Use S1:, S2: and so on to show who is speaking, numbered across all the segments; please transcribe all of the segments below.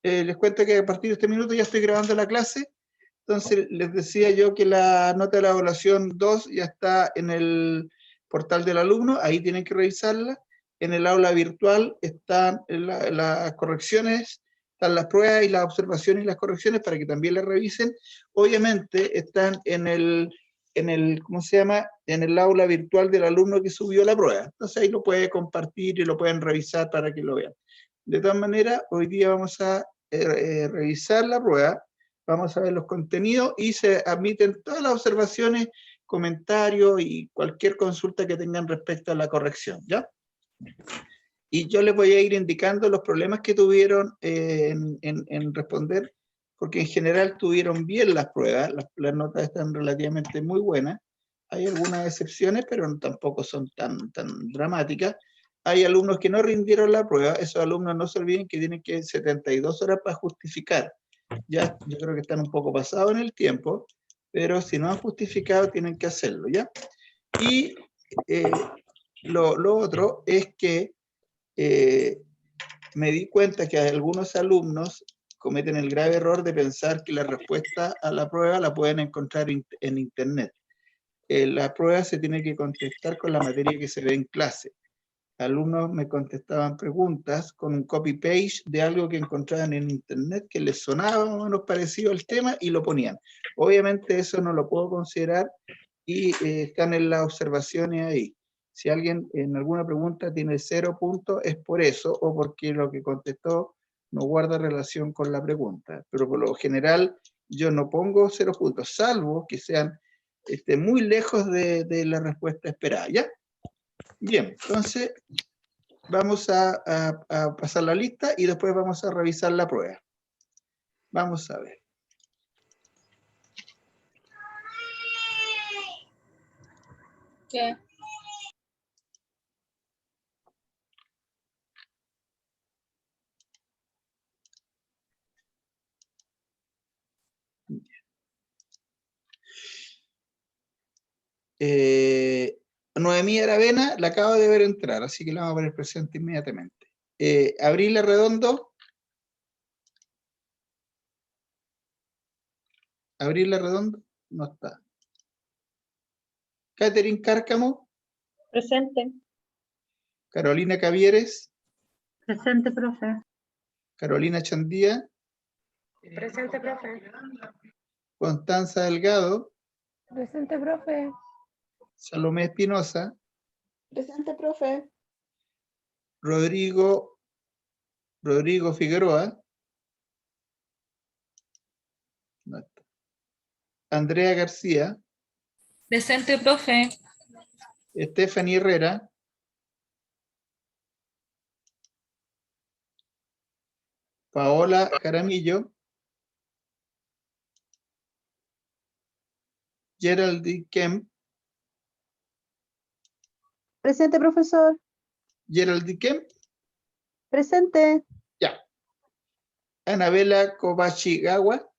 S1: Les cuento que a partir de este minuto ya estoy grabando la clase. Entonces, les decía yo que la nota de la evaluación 2 ya está en el portal del alumno, ahí tienen que revisarla. En el aula virtual están las correcciones, están las pruebas y las observaciones y las correcciones para que también las revisen. Obviamente están en el, ¿cómo se llama? En el aula virtual del alumno que subió la prueba. Entonces ahí lo puede compartir y lo pueden revisar para que lo vean. De todas maneras, hoy día vamos a revisar la prueba, vamos a ver los contenidos y se admiten todas las observaciones, comentarios y cualquier consulta que tengan respecto a la corrección, ¿ya? Y yo les voy a ir indicando los problemas que tuvieron en responder, porque en general tuvieron bien las pruebas, las notas están relativamente muy buenas. Hay algunas excepciones, pero tampoco son tan dramáticas. Hay alumnos que no rindieron la prueba, esos alumnos no se olviden que tienen que 72 horas para justificar. Ya, yo creo que están un poco pasados en el tiempo, pero si no han justificado tienen que hacerlo, ¿ya? Y lo otro es que me di cuenta que algunos alumnos cometen el grave error de pensar que la respuesta a la prueba la pueden encontrar en internet. La prueba se tiene que contestar con la materia que se ve en clase. Alumnos me contestaban preguntas con un copy-paste de algo que encontraban en internet que les sonaba más o menos parecido al tema y lo ponían. Obviamente eso no lo puedo considerar y están en las observaciones ahí. Si alguien en alguna pregunta tiene 0 puntos, es por eso o porque lo que contestó no guarda relación con la pregunta. Pero por lo general yo no pongo 0 puntos, salvo que sean muy lejos de la respuesta esperada, ¿ya? Bien, entonces vamos a pasar la lista y después vamos a revisar la prueba. Vamos a ver.
S2: ¿Qué?
S1: Noemí Aravena la acabo de ver entrar, así que la vamos a poner presente inmediatamente. Abril Arredondo. Abril Arredondo no está. Catherine Cárcamo.
S2: Presente.
S1: Carolina Cavieres.
S2: Presente, profe.
S1: Carolina Chandía.
S2: Presente, profe.
S1: Constanza Delgado.
S2: Presente, profe.
S1: Salomé Espinosa.
S3: Presente, profe.
S1: Rodrigo Figueroa. No está. Andrea García.
S2: Presente, profe.
S1: Stephanie Herrera. Paola Jaramillo. Geraldine Kemp.
S3: Presente, profesor.
S1: Geraldine Kemp.
S3: Presente.
S1: Ya. Anabela Kobachigawa.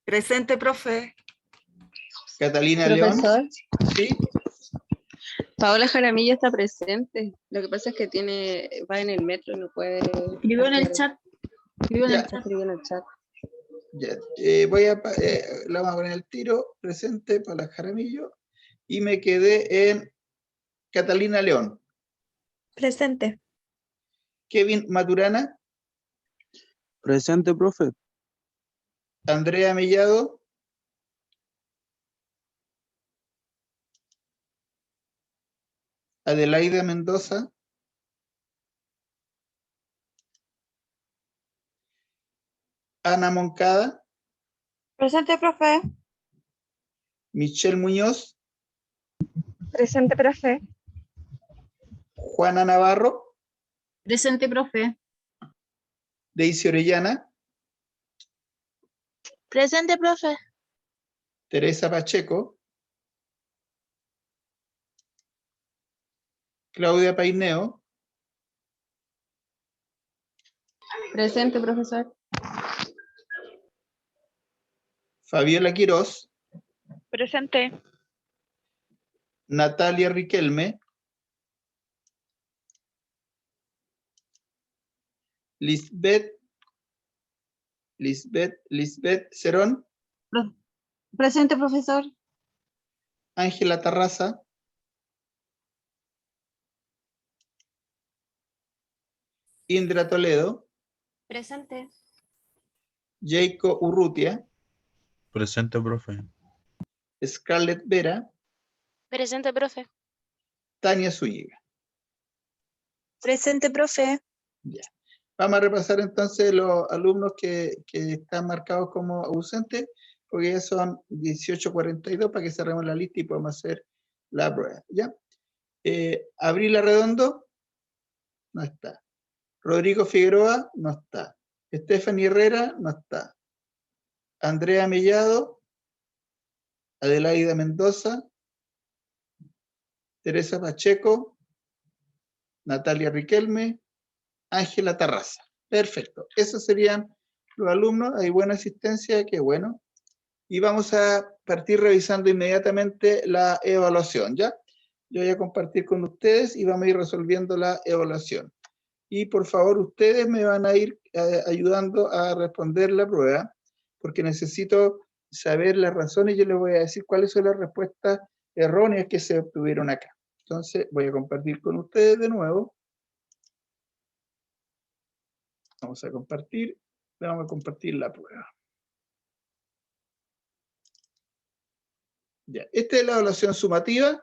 S2: Presente, profe.
S1: Catalina León.
S4: Profesor,
S1: Sí.
S4: Paola Jaramillo está presente. Lo que pasa es que va en el metro y no puede.
S2: Escribió en el chat. Escribió en
S1: Ya.
S2: el chat.
S4: Escribió en el chat.
S1: Ya, la vamos a poner el tiro, presente para Jaramillo, y me quedé en Catalina León.
S3: Presente.
S1: Kevin Maturana.
S5: Presente, profe.
S1: Andrea Mellado. Adelaida Mendoza. Ana Moncada.
S3: Presente, profe.
S1: Michelle Muñoz.
S3: Presente, profe.
S1: Juana Navarro.
S2: Presente, profe.
S1: Daisy Orellana.
S3: Presente, profe.
S1: Teresa Pacheco. Claudia Paineo.
S4: Presente, profesor.
S1: Fabiola Quirós.
S3: Presente.
S1: Natalia Riquelme. Lisbeth Lisbeth Cerón,
S3: Presente, profesor.
S1: Ángela Tarraza, Indra Toledo,
S3: Presente.
S1: Jacob Urrutia,
S5: Presente, profe.
S1: Scarlett Vera,
S3: Presente, profe.
S1: Tania Zúñiga.
S3: Presente, profe.
S1: Ya. Vamos a repasar entonces los alumnos que están marcados como ausentes, porque ya son 18:42 para que cerremos la lista y podamos hacer la prueba. ¿Ya? Abril Arredondo, no está. Rodrigo Figueroa, no está. Stephanie Herrera, no está. Andrea Mellado, Adelaida Mendoza, Teresa Pacheco, Natalia Riquelme, Ángela Tarraza. Perfecto. Esos serían los alumnos. Hay buena asistencia, qué bueno. Y vamos a partir revisando inmediatamente la evaluación, ¿ya? Yo voy a compartir con ustedes y vamos a ir resolviendo la evaluación. Y por favor, ustedes me van a ir ayudando a responder la prueba, porque necesito saber las razones y yo les voy a decir cuáles son las respuestas erróneas que se obtuvieron acá. Entonces, voy a compartir con ustedes de nuevo. Vamos a compartir la prueba. Ya, esta es la evaluación sumativa.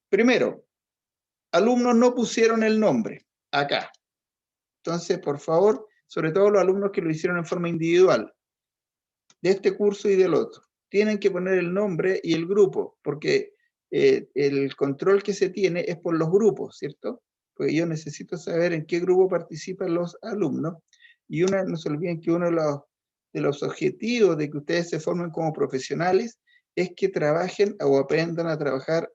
S1: Primero, alumnos no pusieron el nombre acá. Entonces, por favor, sobre todo los alumnos que lo hicieron en forma individual, de este curso y del otro, tienen que poner el nombre y el grupo, porque el control que se tiene es por los grupos, ¿cierto? Porque yo necesito saber en qué grupo participan los alumnos, y no se olviden que uno de los objetivos de que ustedes se formen como profesionales es que trabajen o aprendan a trabajar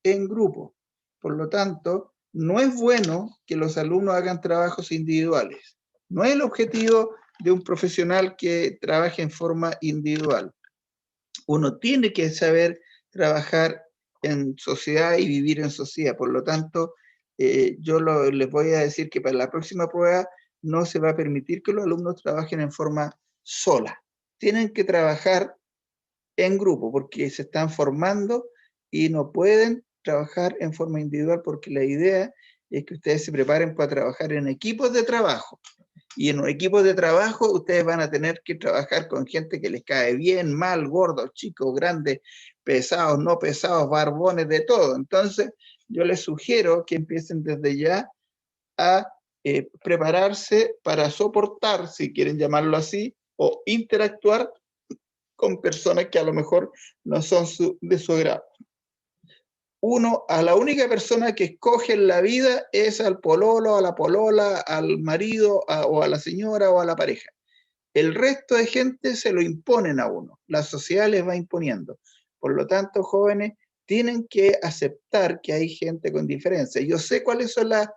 S1: en grupo. Por lo tanto, no es bueno que los alumnos hagan trabajos individuales. No es el objetivo de un profesional que trabaje en forma individual. Uno tiene que saber trabajar en sociedad y vivir en sociedad. Por lo tanto, yo les voy a decir que para la próxima prueba no se va a permitir que los alumnos trabajen en forma sola. Tienen que trabajar en grupo porque se están formando y no pueden trabajar en forma individual porque la idea es que ustedes se preparen para trabajar en equipos de trabajo. Y en los equipos de trabajo ustedes van a tener que trabajar con gente que les cae bien, mal, gordos, chicos, grandes, pesados, no pesados, barbones, de todo. Entonces, yo les sugiero que empiecen desde ya a prepararse para soportar, si quieren llamarlo así, o interactuar con personas que a lo mejor no son de su agrado. A la única persona que escoge en la vida es al pololo, a la polola, al marido, o a la señora o a la pareja. El resto de gente se lo imponen a uno. La sociedad les va imponiendo. Por lo tanto, jóvenes, tienen que aceptar que hay gente con diferencia. Yo sé cuáles son las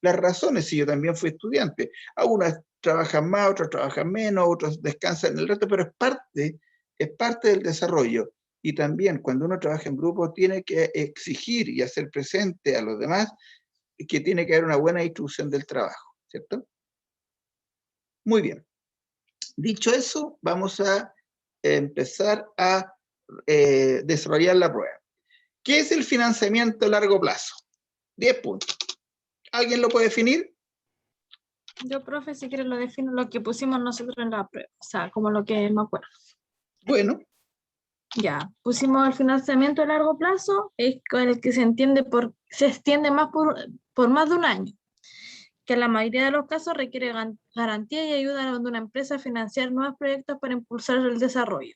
S1: razones, si yo también fui estudiante. Algunos trabajan más, otros trabajan menos, otros descansan el resto, pero es parte del desarrollo. Y también cuando uno trabaja en grupo tiene que exigir y hacer presente a los demás que tiene que haber una buena distribución del trabajo, ¿cierto? Muy bien. Dicho eso, vamos a empezar a desarrollar la prueba. ¿Qué es el financiamiento a largo plazo? 10 puntos. ¿Alguien lo puede definir?
S2: Yo, profe, si quiere lo defino lo que pusimos nosotros en la prueba, o sea, como lo que me acuerdo.
S1: Bueno.
S2: Ya, pusimos el financiamiento a largo plazo, es con el que se extiende más por más de un año, que en la mayoría de los casos requiere garantía y ayuda de una empresa a financiar nuevos proyectos para impulsar el desarrollo.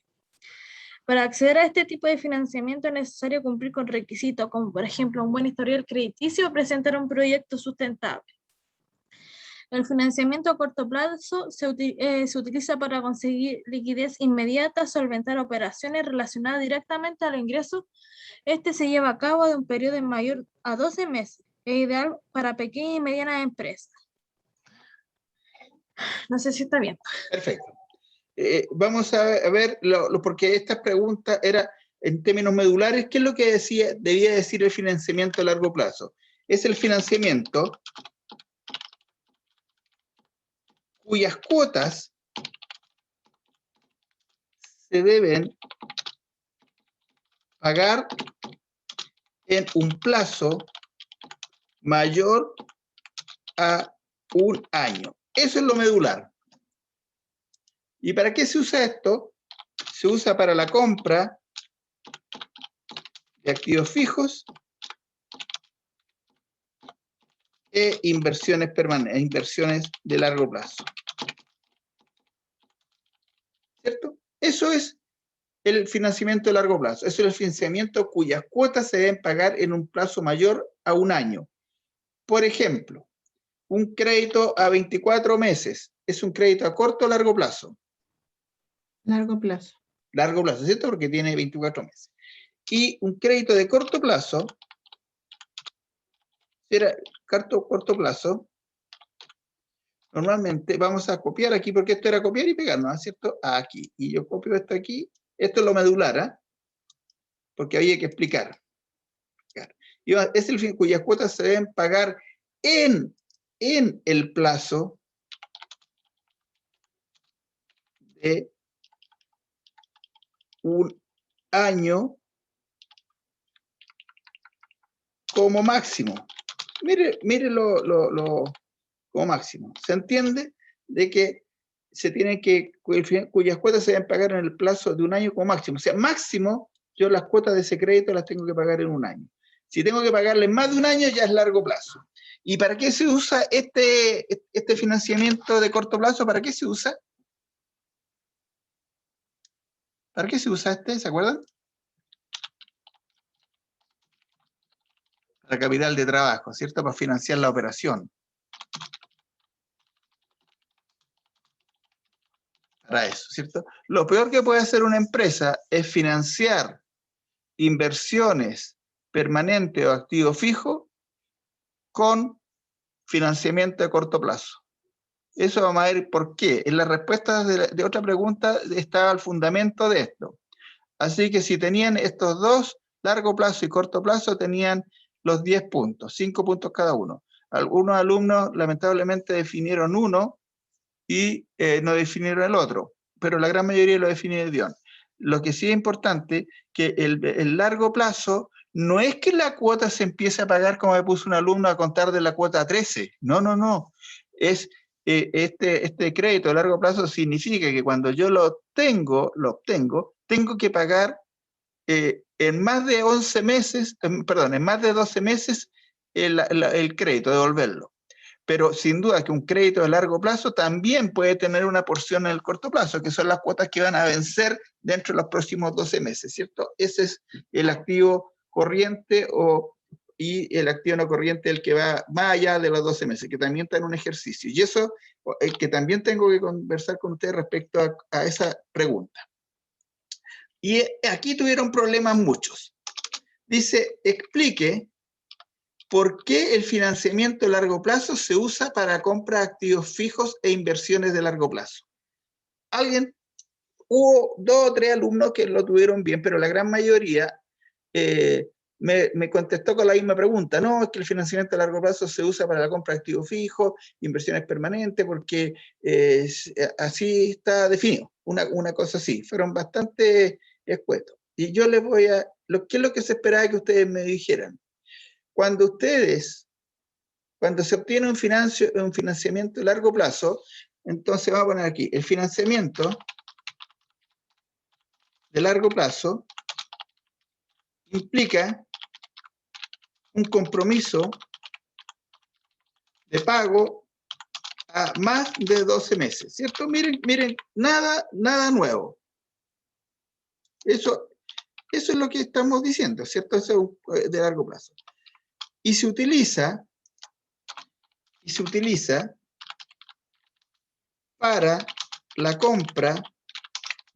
S2: Para acceder a este tipo de financiamiento es necesario cumplir con requisitos como, por ejemplo, un buen historial crediticio o presentar un proyecto sustentable. El financiamiento a corto plazo se utiliza para conseguir liquidez inmediata, solventar operaciones relacionadas directamente al ingreso. Este se lleva a cabo de un periodo de mayor a 12 meses. Es ideal para pequeñas y medianas empresas. No sé si está bien.
S1: Perfecto. Vamos a ver, porque esta pregunta era en términos medulares, ¿qué es lo que debía decir el financiamiento a largo plazo? Es el financiamiento cuyas cuotas se deben pagar en un plazo mayor a un año. Eso es lo medular. ¿Y para qué se usa esto? Se usa para la compra de activos fijos e inversiones permanentes, inversiones de largo plazo. ¿Cierto? Eso es el financiamiento de largo plazo. Eso es el financiamiento cuyas cuotas se deben pagar en un plazo mayor a un año. Por ejemplo, un crédito a 24 meses. ¿Es un crédito a corto o largo plazo?
S2: Largo plazo.
S1: Largo plazo, ¿cierto? Porque tiene 24 meses. Y un crédito de corto plazo, si era corto plazo, normalmente vamos a copiar aquí, porque esto era copiar y pegar, ¿no? ¿Cierto? Aquí. Y yo copio esto aquí. Esto es lo medular, ¿eh? Porque había que explicar. Y es el fin cuyas cuotas se deben pagar en el plazo de un año como máximo. Mire como máximo. ¿Se entiende? De que se tiene que, cuyas cuotas se deben pagar en el plazo de un año como máximo. O sea, máximo, yo las cuotas de ese crédito las tengo que pagar en un año. Si tengo que pagarle más de un año, ya es largo plazo. ¿Y para qué se usa este financiamiento de corto plazo? ¿Para qué se usa? ¿Para qué se usa este? ¿Se acuerdan? Para capital de trabajo, ¿cierto? Para financiar la operación. Para eso, ¿cierto? Lo peor que puede hacer una empresa es financiar inversiones permanentes o activo fijo con financiamiento de corto plazo. Eso vamos a ver por qué. En la respuesta de otra pregunta estaba el fundamento de esto. Así que si tenían estos dos, largo plazo y corto plazo, tenían los 10 puntos, 5 puntos cada uno. Algunos alumnos lamentablemente definieron uno y no definieron el otro, pero la gran mayoría lo definieron. Lo que sí es importante, que el largo plazo no es que la cuota se empiece a pagar, como me puso un alumno, a contar de la cuota 13. No, no, no. Es este crédito a largo plazo significa que cuando yo lo obtengo, tengo que pagar en más de 11 meses, perdón, en más de 12 meses el crédito, devolverlo. Pero sin duda que un crédito de largo plazo también puede tener una porción en el corto plazo, que son las cuotas que van a vencer dentro de los próximos 12 meses, ¿cierto? Ese es el activo corriente y el activo no corriente, el que va más allá de los 12 meses, que también está en un ejercicio. Y eso que también tengo que conversar con ustedes respecto a esa pregunta. Y aquí tuvieron problemas muchos. Dice, explique ¿por qué el financiamiento de largo plazo se usa para compra de activos fijos e inversiones de largo plazo? Hubo 2 o 3 alumnos que lo tuvieron bien, pero la gran mayoría me contestó con la misma pregunta. No, es que el financiamiento a largo plazo se usa para la compra de activos fijos, inversiones permanentes, porque así está definido. Una cosa así. Fueron bastante escuetos. Y yo les voy a... ¿Qué es lo que se esperaba que ustedes me dijeran? Cuando se obtiene un financiamiento de largo plazo, entonces vamos a poner aquí, el financiamiento de largo plazo implica un compromiso de pago a más de 12 meses, ¿cierto? Miren, nada nuevo. Eso es lo que estamos diciendo, ¿cierto? Eso es de largo plazo. Y se utiliza para la compra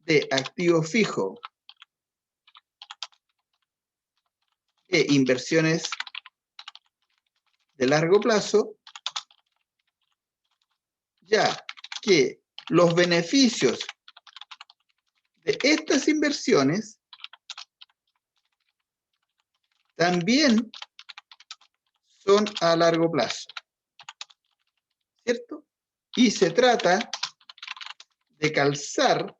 S1: de activo fijo e inversiones de largo plazo, ya que los beneficios de estas inversiones también son a largo plazo, ¿cierto? Y se trata de calzar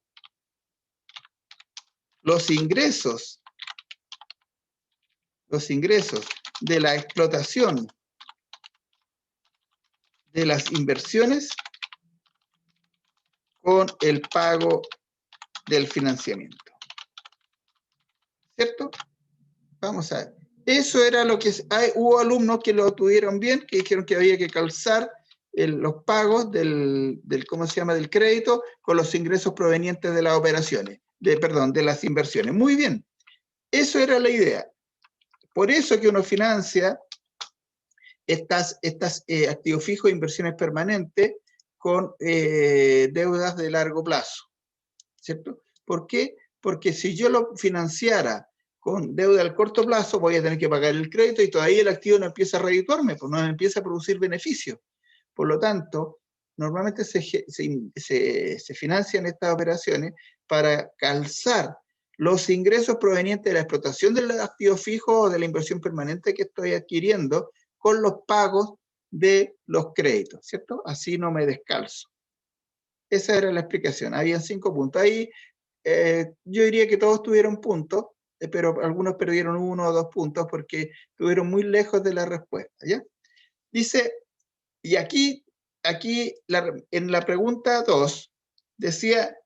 S1: los ingresos de la explotación de las inversiones con el pago del financiamiento. ¿Cierto? Vamos a ver. Eso era lo que... hubo alumnos que lo tuvieron bien, que dijeron que había que calzar los pagos del ¿cómo se llama?, del crédito con los ingresos provenientes de las operaciones, de las inversiones. Muy bien. Eso era la idea. Por eso que uno financia estas activos fijos e inversiones permanentes con deudas de largo plazo. ¿Cierto? ¿Por qué? Porque si yo lo financiara con deuda al corto plazo, voy a tener que pagar el crédito y todavía el activo no empieza a redituarme, pues no empieza a producir beneficio. Por lo tanto, normalmente se financian estas operaciones para calzar los ingresos provenientes de la explotación del activo fijo o de la inversión permanente que estoy adquiriendo con los pagos de los créditos, ¿cierto? Así no me descalzo. Esa era la explicación. Habían 5 puntos. Ahí yo diría que todos tuvieron puntos, pero algunos perdieron 1 o 2 puntos porque estuvieron muy lejos de la respuesta, ¿ya? Dice, y aquí en la pregunta 2, decía,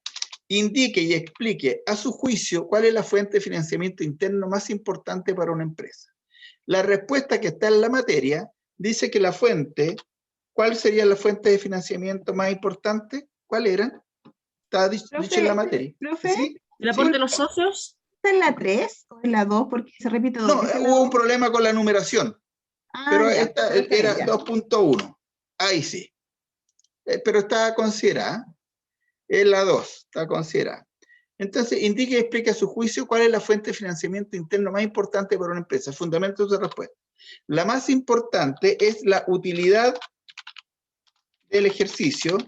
S1: indique y explique a su juicio cuál es la fuente de financiamiento interno más importante para una empresa. La respuesta que está en la materia dice que la fuente, ¿cuál sería la fuente de financiamiento más importante? ¿Cuál era? Está dicho en la materia.
S6: Profe,
S1: ¿Sí?
S2: ¿El aporte de los socios?
S6: ¿está en la 3 o en la 2? Porque se repite dos
S1: No,
S6: veces la
S1: hubo un
S6: 2.
S1: problema con la numeración, pero
S6: Ya,
S1: esta
S6: ok,
S1: era
S6: ya.
S1: 2.1. Ahí sí. Pero está considerada. Es la 2, está considerada. Entonces, indique y explique a su juicio cuál es la fuente de financiamiento interno más importante para una empresa. Fundamentos de respuesta. La más importante es la utilidad del ejercicio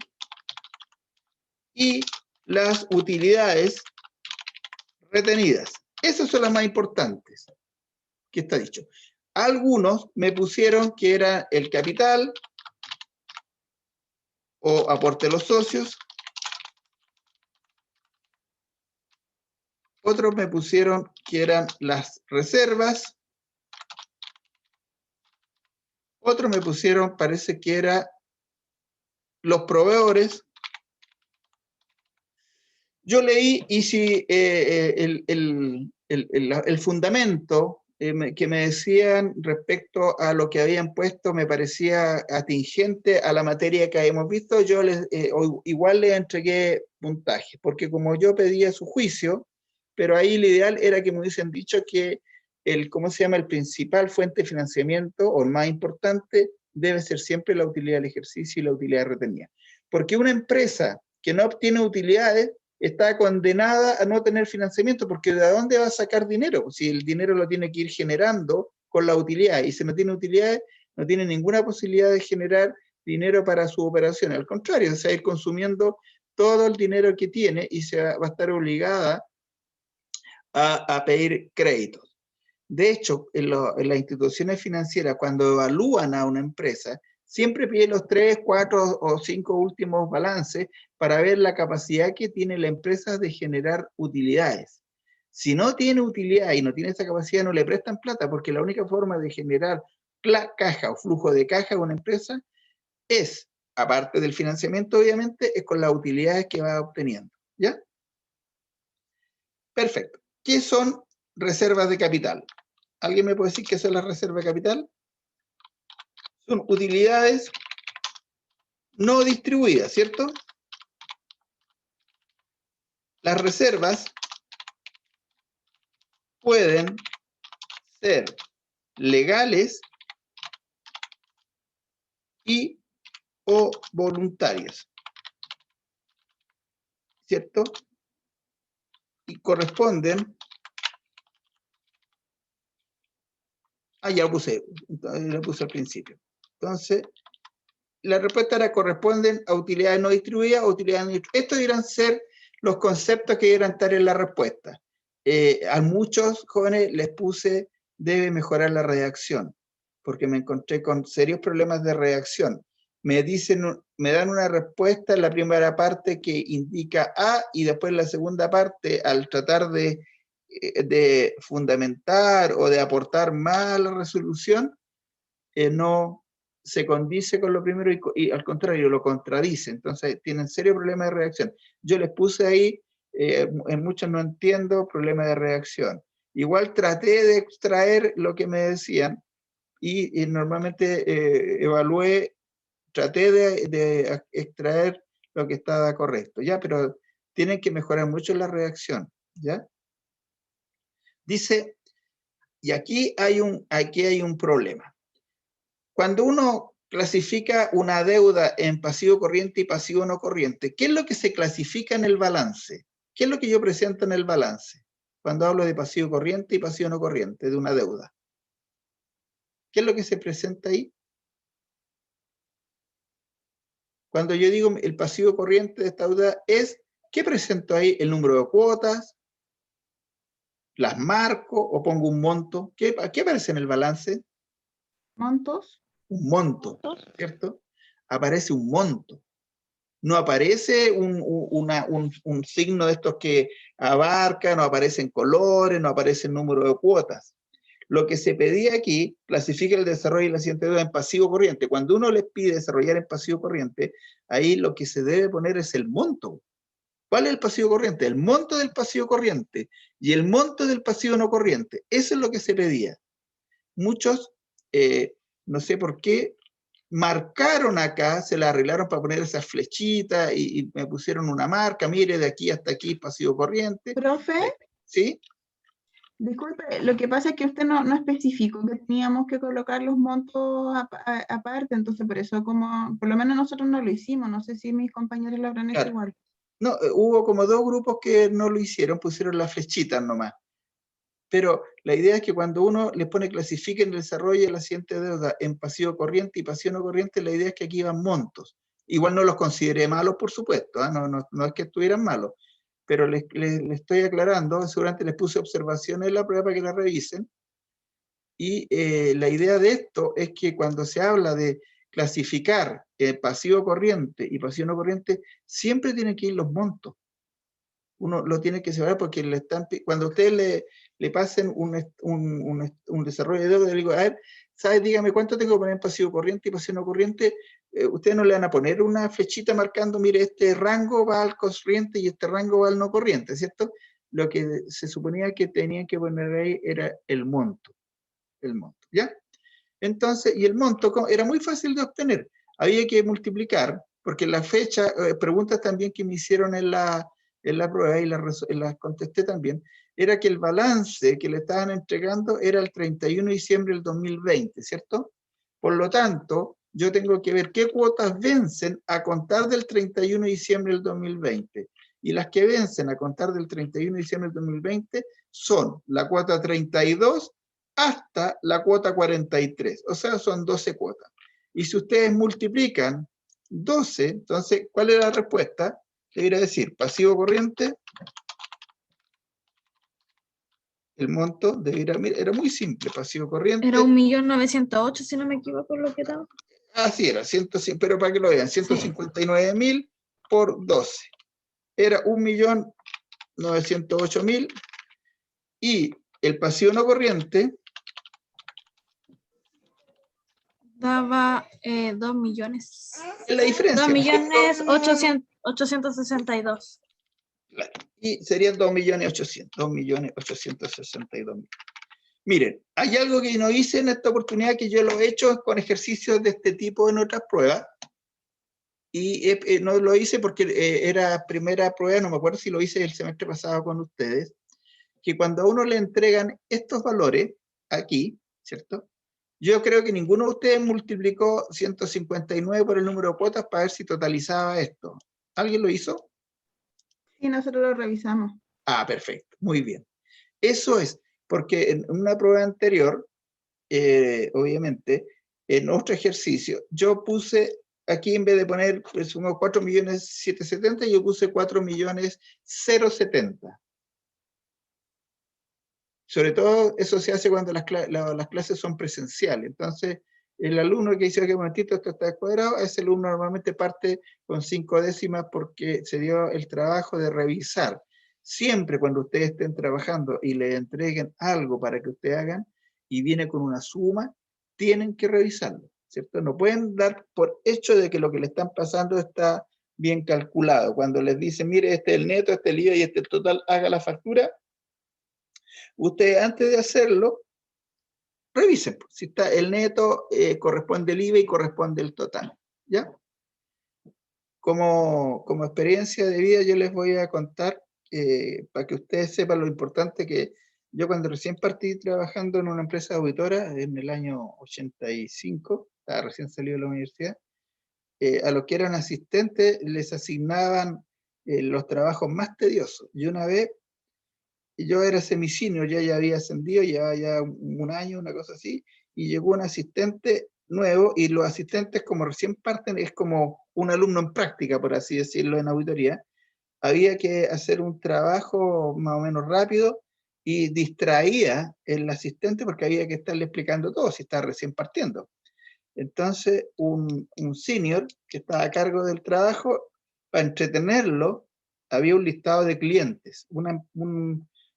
S1: y las utilidades retenidas. Esas son las más importantes que está dicho. Algunos me pusieron que era el capital o aporte de los socios. Otros me pusieron que eran las reservas. Otros me pusieron, parece que era los proveedores. Yo leí y si el fundamento que me decían respecto a lo que habían puesto me parecía atingente a la materia que habíamos visto, yo igual les entregué puntaje, porque como yo pedía su juicio, pero ahí lo ideal era que me hubiesen dicho que ¿cómo se llama?, el principal fuente de financiamiento o el más importante debe ser siempre la utilidad del ejercicio y la utilidad retenida. Porque una empresa que no obtiene utilidades está condenada a no tener financiamiento, porque ¿de dónde va a sacar dinero? Si el dinero lo tiene que ir generando con la utilidad, y si no tiene utilidades, no tiene ninguna posibilidad de generar dinero para su operación. Al contrario, se va a ir consumiendo todo el dinero que tiene y se va a estar obligada a pedir créditos. De hecho, en las instituciones financieras, cuando evalúan a una empresa, siempre piden los 3, 4 o 5 últimos balances para ver la capacidad que tiene la empresa de generar utilidades. Si no tiene utilidad y no tiene esa capacidad, no le prestan plata, porque la única forma de generar caja o flujo de caja a una empresa es, aparte del financiamiento, obviamente, es con las utilidades que va obteniendo. ¿Ya? Perfecto. ¿Qué son reservas de capital? ¿Alguien me puede decir qué son las reservas de capital? Son utilidades no distribuidas, ¿cierto? Las reservas pueden ser legales y o voluntarias, ¿cierto? Y corresponden... ya lo puse al principio. Entonces, la respuesta era corresponden a utilidades no distribuidas o utilidades no distribuidas. Estos deberían ser los conceptos que deberían estar en la respuesta. A muchos jóvenes les puse debe mejorar la redacción, porque me encontré con serios problemas de redacción. Me dan una respuesta en la primera parte que indica A y después en la segunda parte, al tratar de de fundamentar o de aportar más a la resolución, no se condice con lo primero y al contrario, lo contradice. Entonces tienen serio problema de redacción. Yo les puse ahí, en muchos no entiendo, problema de redacción. Igual traté de extraer lo que me decían y normalmente evalué, traté de extraer lo que estaba correcto, ¿ya? Pero tienen que mejorar mucho la redacción, ¿ya? Dice, y aquí hay un problema. Cuando uno clasifica una deuda en pasivo corriente y pasivo no corriente, ¿qué es lo que se clasifica en el balance? ¿Qué es lo que yo presento en el balance? Cuando hablo de pasivo corriente y pasivo no corriente de una deuda. ¿Qué es lo que se presenta ahí? Cuando yo digo el pasivo corriente de esta deuda es, ¿qué presento ahí? El número de cuotas, las marco o pongo un monto. ¿Qué aparece en el balance?
S6: ¿Montos?
S1: Un monto, ¿cierto? Aparece un monto. No aparece un signo de estos que abarca, no aparecen colores, no aparece el número de cuotas. Lo que se pedía aquí, clasifica el desarrollo y la siguiente deuda en pasivo corriente. Cuando uno les pide desarrollar en pasivo corriente, ahí lo que se debe poner es el monto. ¿Cuál es el pasivo corriente? El monto del pasivo corriente y el monto del pasivo no corriente. Eso es lo que se pedía. Muchos, no sé por qué, marcaron acá, se la arreglaron para poner esas flechitas y me pusieron una marca, mire, de aquí hasta aquí pasivo corriente.
S6: Profe,
S1: ¿Sí?
S6: disculpe, lo que pasa es que usted no especificó que teníamos que colocar los montos aparte, entonces por eso como, por lo menos nosotros no lo hicimos, no sé si mis compañeros lo habrán hecho
S1: Claro.
S6: igual.
S1: No, hubo como 2 grupos que no lo hicieron, pusieron las flechitas nomás. Pero la idea es que cuando uno le pone clasifique en el desarrollo de la siguiente deuda en pasivo corriente y pasivo no corriente, la idea es que aquí van montos. Igual no los consideré malos, por supuesto, ¿eh? No es que estuvieran malos, pero les estoy aclarando, seguramente les puse observaciones en la prueba para que la revisen. Y la idea de esto es que cuando se habla de clasificar pasivo corriente y pasivo no corriente, siempre tienen que ir los montos. Uno lo tiene que separar porque cuando ustedes le pasen un desarrollo de deuda, le digo, a ver, ¿sabes? Dígame cuánto tengo que poner en pasivo corriente y pasivo no corriente. Ustedes no le van a poner una flechita marcando, mire, este rango va al corriente y este rango va al no corriente, ¿cierto? Lo que se suponía que tenían que poner ahí era el monto, ¿ya? Entonces, y el monto era muy fácil de obtener. Había que multiplicar, porque la fecha, preguntas también que me hicieron en la prueba y las contesté también, era que el balance que le estaban entregando era el 31 de diciembre del 2020, ¿cierto? Por lo tanto, yo tengo que ver qué cuotas vencen a contar del 31 de diciembre del 2020. Y las que vencen a contar del 31 de diciembre del 2020 son la cuota 32 hasta la cuota 43, o sea, son 12 cuotas. Y si ustedes multiplican 12, entonces, ¿cuál es la respuesta? Debería decir, pasivo corriente, el monto debería, mira, era muy simple, pasivo corriente.
S2: Era 1.908.000, si no me equivoco, lo que daba.
S1: Así era, 105, pero para que lo vean, 159.000 por 12. Era 1.908.000 y el pasivo no corriente
S2: Daba 2 millones.
S1: es la diferencia.
S2: 2.862.000.
S1: Y serían 2.862.000. Miren, hay algo que no hice en esta oportunidad que yo lo he hecho con ejercicios de este tipo en otras pruebas. Y no lo hice porque era primera prueba, no me acuerdo si lo hice el semestre pasado con ustedes, que cuando a uno le entregan estos valores aquí, ¿cierto? Yo creo que ninguno de ustedes multiplicó 159 por el número de cuotas para ver si totalizaba esto. ¿Alguien lo hizo?
S6: Sí, nosotros lo revisamos.
S1: Ah, perfecto, muy bien. Eso es, porque en una prueba anterior, obviamente, en otro ejercicio, yo puse, aquí en vez de poner, pues, 4.770.000, yo puse 4.070.000. Sobre todo eso se hace cuando las clases son presenciales. Entonces, el alumno que dice que momentito esto está descuadrado, ese alumno normalmente parte con 5 décimas porque se dio el trabajo de revisar. siempre cuando ustedes estén trabajando y les entreguen algo para que ustedes hagan y viene con una suma, tienen que revisarlo, ¿cierto? No pueden dar por hecho de que lo que le están pasando está bien calculado. Cuando les dicen, mire, este es el neto, este es el IVA y este es el total, haga la factura, ustedes antes de hacerlo, revisen si está el neto, corresponde el IVA y corresponde el total, ¿ya? Como experiencia de vida yo les voy a contar, para que ustedes sepan lo importante que yo cuando recién partí trabajando en una empresa auditora en el año 85, estaba recién salido de la universidad, a los que eran asistentes les asignaban los trabajos más tediosos. Y una vez, yo era semi-senior, ya había ascendido, ya un año, una cosa así, y llegó un asistente nuevo, y los asistentes como recién parten, es como un alumno en práctica, por así decirlo, en auditoría. Había que hacer un trabajo más o menos rápido, y distraía el asistente porque había que estarle explicando todo, si estaba recién partiendo. Entonces, un senior que estaba a cargo del trabajo, para entretenerlo, había un listado de clientes.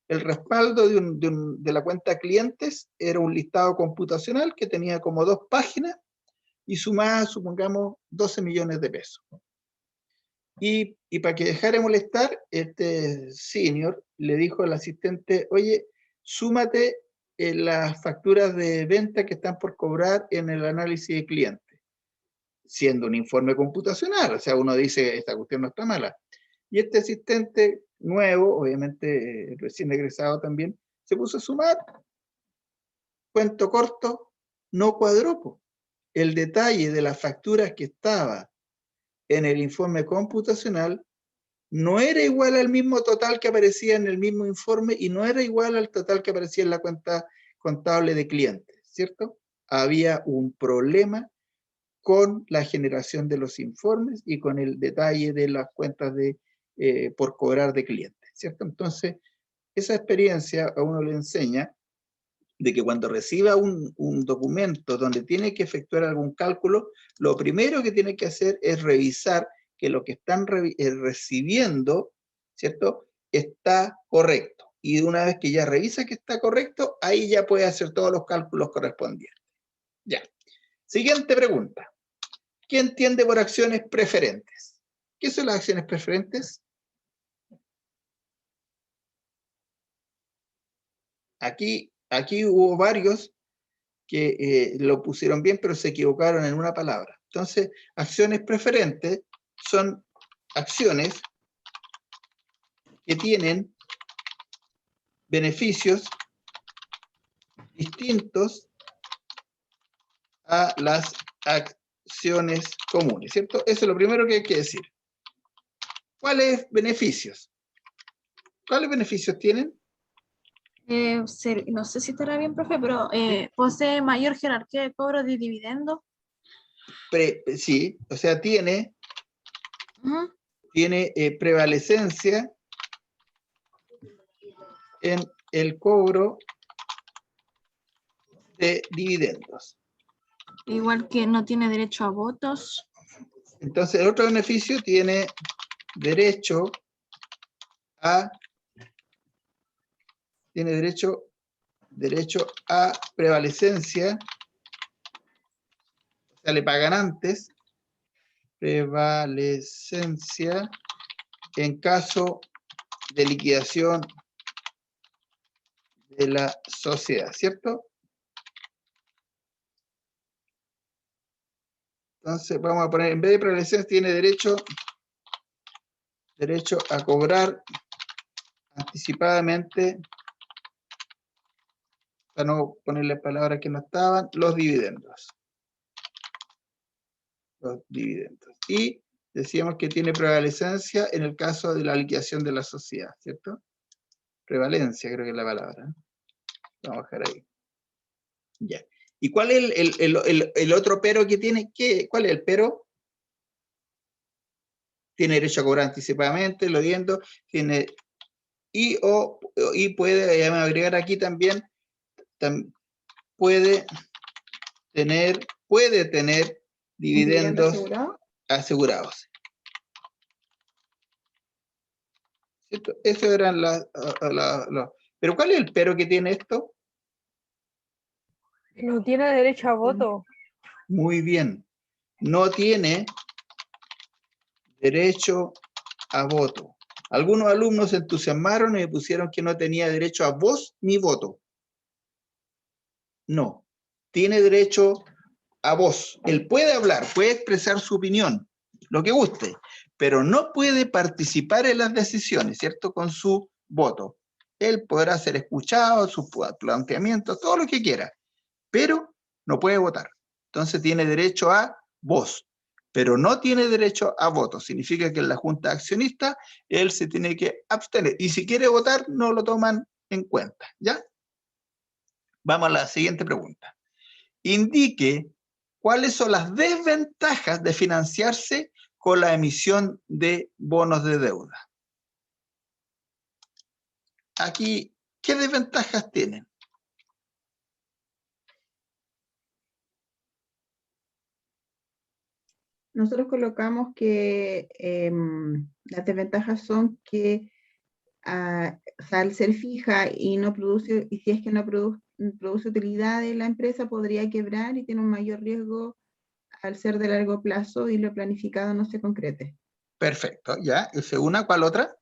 S1: El respaldo de la cuenta clientes era un listado computacional que tenía como 2 páginas y sumaba, supongamos, 12 millones de pesos. Y para que dejara de molestar, este senior le dijo al asistente, oye, súmate las facturas de venta que están por cobrar en el análisis de clientes, siendo un informe computacional, o sea, uno dice, esta cuestión no está mala. Y este asistente nuevo, obviamente recién egresado también, se puso a sumar. Cuento corto, no cuadró, po. El detalle de las facturas que estaba en el informe computacional no era igual al mismo total que aparecía en el mismo informe y no era igual al total que aparecía en la cuenta contable de clientes, ¿cierto? Había un problema con la generación de los informes y con el detalle de las cuentas por cobrar de clientes, ¿cierto? Entonces, esa experiencia a uno le enseña de que cuando reciba un documento donde tiene que efectuar algún cálculo, lo primero que tiene que hacer es revisar que lo que están recibiendo, ¿cierto?, está correcto. Y una vez que ya revisa que está correcto, ahí ya puede hacer todos los cálculos correspondientes. Ya. Siguiente pregunta. ¿Qué entiende por acciones preferentes? ¿Qué son las acciones preferentes? Aquí hubo varios que lo pusieron bien, pero se equivocaron en una palabra. Entonces, acciones preferentes son acciones que tienen beneficios distintos a las acciones comunes, ¿cierto? Eso es lo primero que hay que decir. ¿Cuáles beneficios? ¿Cuáles beneficios tienen?
S2: No sé si estará bien, profe, pero posee mayor jerarquía de cobro de dividendos.
S1: Sí, o sea, tiene
S2: Ujú.
S1: Prevalecencia en el cobro de dividendos.
S2: Igual que no tiene derecho a votos.
S1: Entonces, el otro beneficio tiene derecho a prevalecencia, o sea, le pagan antes, prevalecencia en caso de liquidación de la sociedad, ¿cierto? Entonces, vamos a poner, en vez de prevalecencia, tiene derecho a cobrar anticipadamente, para no ponerle palabras que no estaban, los dividendos. Y decíamos que tiene prevalecencia en el caso de la liquidación de la sociedad, ¿cierto? Prevalencia, creo que es la palabra. Vamos a bajar ahí. Ya. ¿Y cuál es el otro pero que tiene? ¿Cuál es el pero? Tiene derecho a cobrar anticipadamente, lo viendo, tiene, y puede, déjame agregar aquí también, puede tener dividendos
S6: asegurado?
S1: asegurados. Eso eran pero ¿cuál es el pero que tiene esto?
S7: No tiene derecho a voto.
S1: Muy bien. No tiene derecho a voto. Algunos alumnos se entusiasmaron y me pusieron que no tenía derecho a voz ni voto. No. Tiene derecho a voz. Él puede hablar, puede expresar su opinión, lo que guste, pero no puede participar en las decisiones, ¿cierto? Con su voto. Él podrá ser escuchado, sus planteamientos, todo lo que quiera, pero no puede votar. Entonces tiene derecho a voz, pero no tiene derecho a voto. Significa que en la junta accionista él se tiene que abstener. Y si quiere votar, no lo toman en cuenta, ¿ya? Vamos a la siguiente pregunta. Indique cuáles son las desventajas de financiarse con la emisión de bonos de deuda. Aquí, ¿qué desventajas tienen?
S6: Nosotros colocamos que las desventajas son que o sea, al ser fija y no produce, y si es que no produce utilidad de la empresa, podría quebrar y tiene un mayor riesgo al ser de largo plazo y lo planificado no se concrete.
S1: Perfecto, ¿ya? Esa una, ¿cuál otra?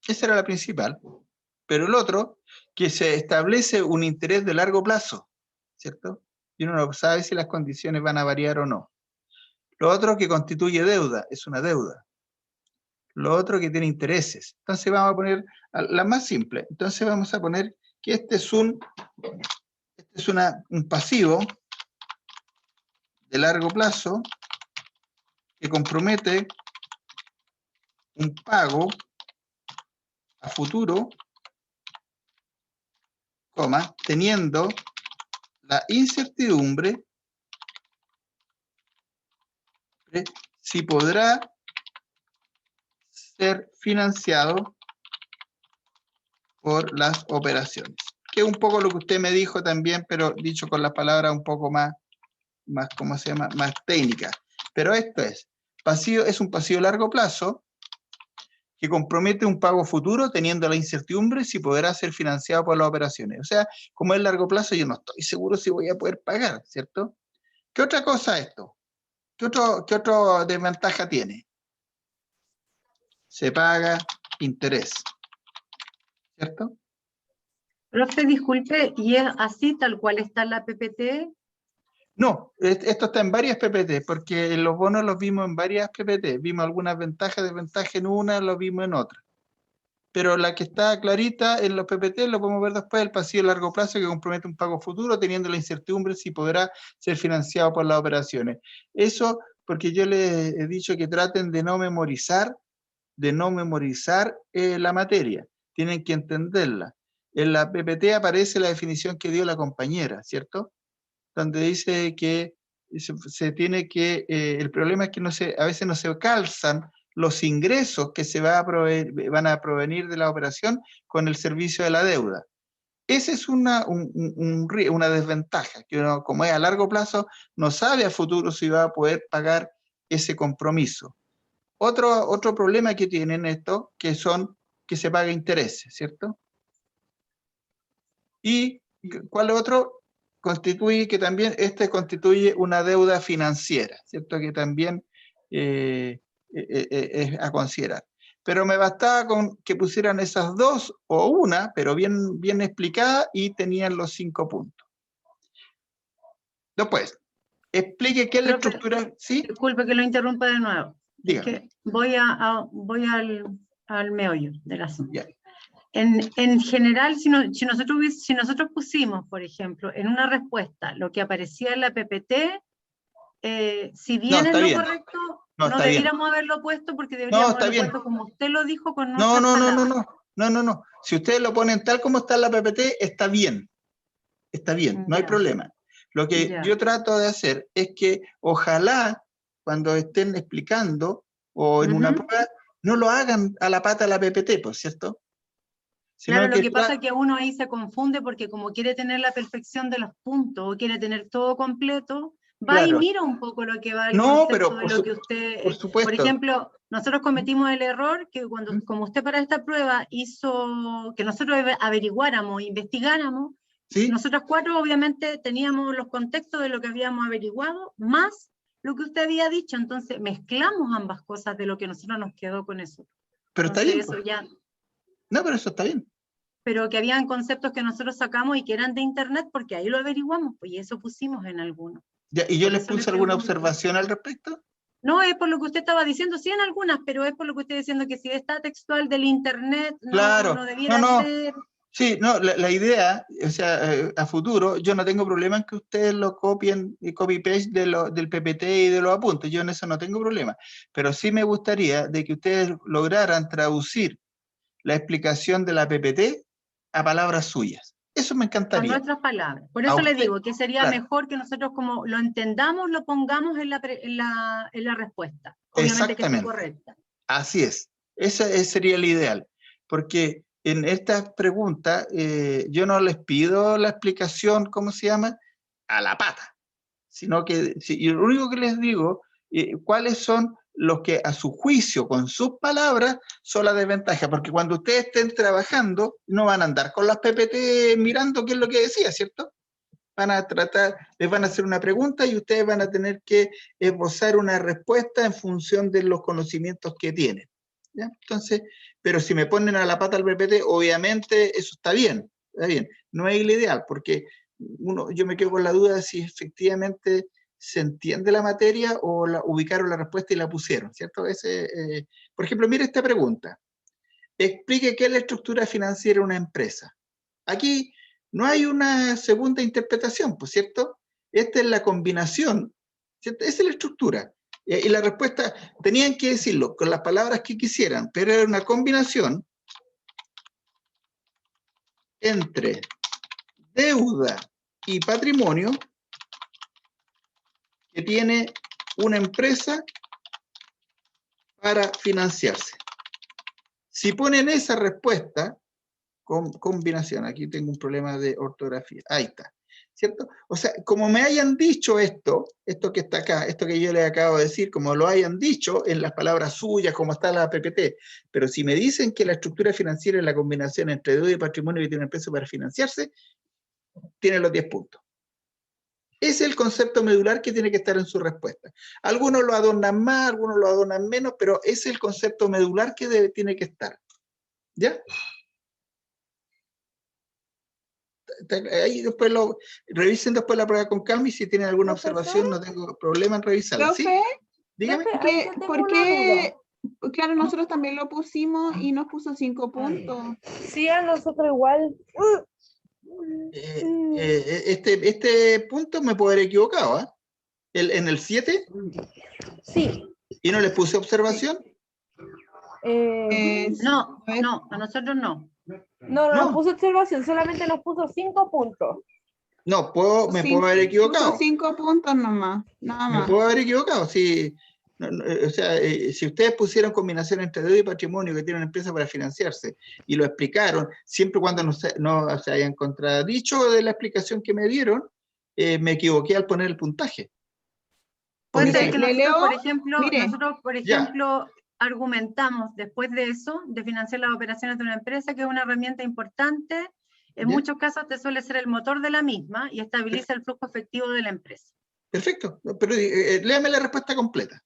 S1: Esa era la principal. Pero el otro, que se establece un interés de largo plazo, ¿cierto? Y uno no sabe si las condiciones van a variar o no. Lo otro que constituye deuda, es una deuda. Lo otro que tiene intereses. Entonces vamos a poner la más simple. Entonces vamos a poner que este es un pasivo de largo plazo que compromete un pago a futuro, coma, teniendo la incertidumbre de si podrá ser financiado por las operaciones. Que es un poco lo que usted me dijo también, pero dicho con las palabras un poco más ¿cómo se llama? Más técnicas. Pero esto es un pasivo a largo plazo que compromete un pago futuro teniendo la incertidumbre si podrá ser financiado por las operaciones. O sea, como es largo plazo, yo no estoy seguro si voy a poder pagar, ¿cierto? ¿Qué otra cosa es esto? ¿Qué otra desventaja tiene? Se paga interés, ¿cierto?
S8: Profe, disculpe, ¿y es así tal cual está la PPT?
S1: No, esto está en varias PPT, porque los bonos los vimos en varias PPT. Vimos algunas ventajas, desventajas en una, los vimos en otra. Pero la que está clarita en los PPT, lo podemos ver después, el pasivo a largo plazo que compromete un pago futuro, teniendo la incertidumbre si podrá ser financiado por las operaciones. Eso porque yo les he dicho que traten de no memorizar la materia. Tienen que entenderla. En la PPT aparece la definición que dio la compañera, ¿cierto? Donde dice que se tiene que, el problema es que a veces no se calzan los ingresos que van a provenir de la operación con el servicio de la deuda. Esa es una desventaja, que uno, como es a largo plazo, no sabe a futuro si va a poder pagar ese compromiso. Otro problema que tienen esto, que se paga intereses, ¿cierto? ¿Y cuál otro? Que también constituye una deuda financiera, ¿cierto? Que también es a considerar. Pero me bastaba con que pusieran esas dos o una, pero bien explicada y tenían los 5 puntos. Después, explique qué es la
S8: Profe,
S1: estructura, ¿sí?
S8: Disculpe que lo interrumpa de nuevo.
S1: Dígame.
S8: Es que voy al meollo del asunto.
S1: Ya.
S8: En general, si nosotros pusimos, por ejemplo, en una respuesta lo que aparecía en la PPT, si bien
S1: está
S8: es lo
S1: bien.
S8: correcto,
S1: No,
S8: no
S1: está bien.
S8: deberíamos haberlo puesto porque deberíamos
S1: está
S8: haberlo
S1: bien.
S8: puesto como usted lo dijo con
S1: No,
S8: nuestras palabras.
S1: no. Si ustedes lo ponen tal como está en la PPT, está bien. Está bien, no hay
S8: Ya.
S1: problema. Lo que
S8: Ya.
S1: yo trato de hacer es que ojalá cuando estén explicando o en una prueba, no lo hagan a la pata de la PPT, por cierto. Sino
S8: Claro, lo que pasa es que uno ahí se confunde porque como quiere tener la perfección de los puntos o quiere tener todo completo, va y
S1: Claro.
S8: mira un poco lo que va el
S1: No,
S8: concepto
S1: pero
S8: de
S1: por
S8: lo
S1: su-
S8: que usted,
S1: por supuesto.
S8: por ejemplo, nosotros cometimos el error que cuando,
S1: ¿Mm?
S8: como usted para esta prueba hizo que nosotros averiguáramos, investigáramos,
S1: ¿Sí?
S8: nosotros 4 obviamente teníamos los contextos de lo que habíamos averiguado, más lo que usted había dicho, entonces mezclamos ambas cosas de lo que nosotros nos quedó con eso.
S1: Pero está
S8: Entonces
S1: bien,
S8: eso
S1: pues.
S8: ya,
S1: No, pero eso está bien.
S8: pero que habían conceptos que nosotros sacamos y que eran de internet porque ahí lo averiguamos, pues y eso pusimos en algunos.
S1: Ya, ¿y yo
S8: Por
S1: les
S8: eso le
S1: puse alguna
S8: pregunto.
S1: observación al respecto?
S8: No, es por lo que usted estaba diciendo, sí en algunas, pero es por lo que usted diciendo que si está textual del internet, no,
S1: Claro.
S8: no debiera
S1: No.
S8: ser.
S1: Sí, no, la idea, o sea, a futuro, yo no tengo problema en que ustedes lo copien y copy-paste del PPT y de los apuntes, yo en eso no tengo problema, pero sí me gustaría de que ustedes lograran traducir la explicación de la PPT a palabras suyas. Eso me
S8: Con
S1: encantaría.
S8: nuestras palabras. Por
S1: A
S8: eso le
S1: usted-
S8: digo que sería
S1: claro.
S8: mejor que nosotros como lo entendamos, lo pongamos en la respuesta. Obviamente que esté
S1: Exactamente.
S8: correcta.
S1: Así es, ese sería el ideal, porque en estas preguntas yo no les pido la explicación, ¿cómo se llama? A la pata, sino que y lo único que les digo, cuáles son los que a su juicio, con sus palabras, son las desventajas, porque cuando ustedes estén trabajando, no van a andar con las PPT mirando qué es lo que decía, ¿cierto? Van a tratar, les van a hacer una pregunta y ustedes van a tener que esbozar una respuesta en función de los conocimientos que tienen. ¿Ya? Entonces, pero si me ponen a la pata al PPT, obviamente eso está bien, no es el ideal, porque yo me quedo con la duda de si efectivamente se entiende la materia o ubicaron la respuesta y la pusieron, ¿cierto? Por ejemplo, mire esta pregunta. Explique qué es la estructura financiera de una empresa. Aquí no hay una segunda interpretación, pues, ¿cierto? Esta es la combinación, ¿cierto? Esa es la estructura. Y la respuesta, tenían que decirlo con las palabras que quisieran, pero era una combinación entre deuda y patrimonio que tiene una empresa para financiarse. Si ponen esa respuesta, combinación, aquí tengo un problema de ortografía, ahí está, ¿cierto? O sea, como me hayan dicho esto que está acá, esto que yo les acabo de decir, como lo hayan dicho en las palabras suyas, como está la PPT, pero si me dicen que la estructura financiera es la combinación entre deuda y patrimonio que tiene una empresa para financiarse, tiene los 10 puntos. Ese es el concepto medular que tiene que estar en su respuesta. Algunos lo adornan más, algunos lo adornan menos, pero ese es el concepto medular que tiene que estar. ¿Ya? Ahí después revisen después la prueba con calma y si tienen alguna observación no tengo problema en revisarla. ¿Sí?
S6: Profe,
S1: Dígame.
S2: Profe, ahí yo tengo
S6: ¿por
S2: una
S6: qué?
S2: duda.
S6: Claro, nosotros también lo pusimos y nos puso 5 puntos.
S7: Sí, a nosotros igual.
S1: Este punto me puedo haber equivocado, ¿eh? En el 7
S7: Sí.
S1: y no les puse observación.
S8: No,
S6: a ver,
S8: no, a nosotros no.
S7: No
S1: No.
S7: nos puso observación, solamente nos puso 5 puntos.
S1: No, me puedo haber
S6: puso
S1: equivocado.
S6: 5 puntos nomás, nada
S1: Me
S6: más.
S1: puedo haber equivocado. Si ustedes pusieron combinación entre deuda y patrimonio que tiene una empresa para financiarse y lo explicaron, siempre cuando no se hayan contradicho de la explicación que me dieron, me equivoqué al poner el puntaje.
S8: Puede
S1: Porque
S8: ser
S1: si-
S8: que
S6: le
S8: nosotros,
S6: leo,
S8: por ejemplo,
S6: mire.
S8: argumentamos después de eso, de financiar las operaciones de una empresa, que es una herramienta importante. En
S1: Ya.
S8: muchos casos te suele ser el motor de la misma y estabiliza el flujo efectivo de la empresa.
S1: Perfecto, pero léame la respuesta completa.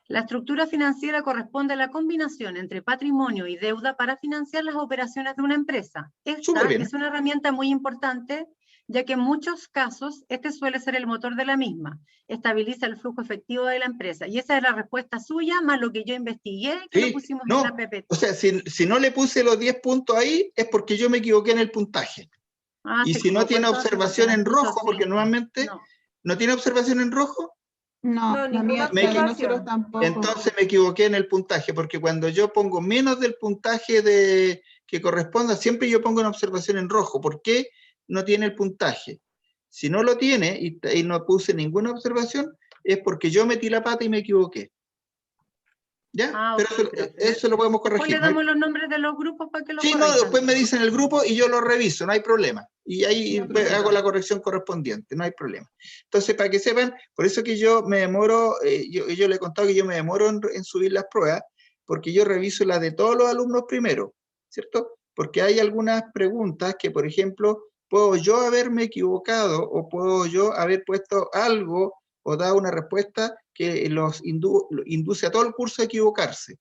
S8: La estructura financiera corresponde a la combinación entre patrimonio y deuda para financiar las operaciones de una empresa.
S1: Súper
S8: Esta
S1: bien.
S8: es una herramienta muy importante, ya que en muchos casos este suele ser el motor de la misma. Estabiliza el flujo efectivo de la empresa. Y esa es la respuesta suya, más lo que yo investigué, que lo
S1: Sí,
S8: pusimos
S1: no,
S8: en la PPT.
S1: o sea, si no le puse los 10 puntos ahí, es porque yo me equivoqué en el puntaje.
S8: Ah,
S1: Y
S8: se
S1: si no
S8: equivocó
S1: tiene
S8: entonces porque
S1: observación
S8: nos
S1: en
S8: puso
S1: rojo, porque
S8: 5.
S1: normalmente no tiene observación en rojo,
S6: No,
S7: No,
S6: la
S7: ninguna
S6: mía, la de
S7: observación.
S6: nosotros tampoco.
S1: entonces me equivoqué en el puntaje, porque cuando yo pongo menos del puntaje que corresponda, siempre yo pongo una observación en rojo. ¿Por qué no tiene el puntaje? Si no lo tiene y no puse ninguna observación, es porque yo metí la pata y me equivoqué. ¿Ya?
S8: Ah,
S1: Pero
S8: ok,
S1: eso,
S8: profe.
S1: eso lo podemos
S8: Después
S1: corregir.
S8: le
S1: ¿no hay-
S8: damos los nombres de los grupos para que lo
S1: Sí, no,
S8: corrijan.
S1: después me dicen el grupo y yo lo reviso, no hay problema. Y ahí
S8: Ya, profesor.
S1: hago la corrección correspondiente, no hay problema. Entonces, para que sepan, por eso que yo me demoro, yo le he contado que yo me demoro en subir las pruebas, porque yo reviso las de todos los alumnos primero, ¿cierto? Porque hay algunas preguntas que, por ejemplo, puedo yo haberme equivocado o puedo yo haber puesto algo o dado una respuesta que los induce a todo el curso a equivocarse.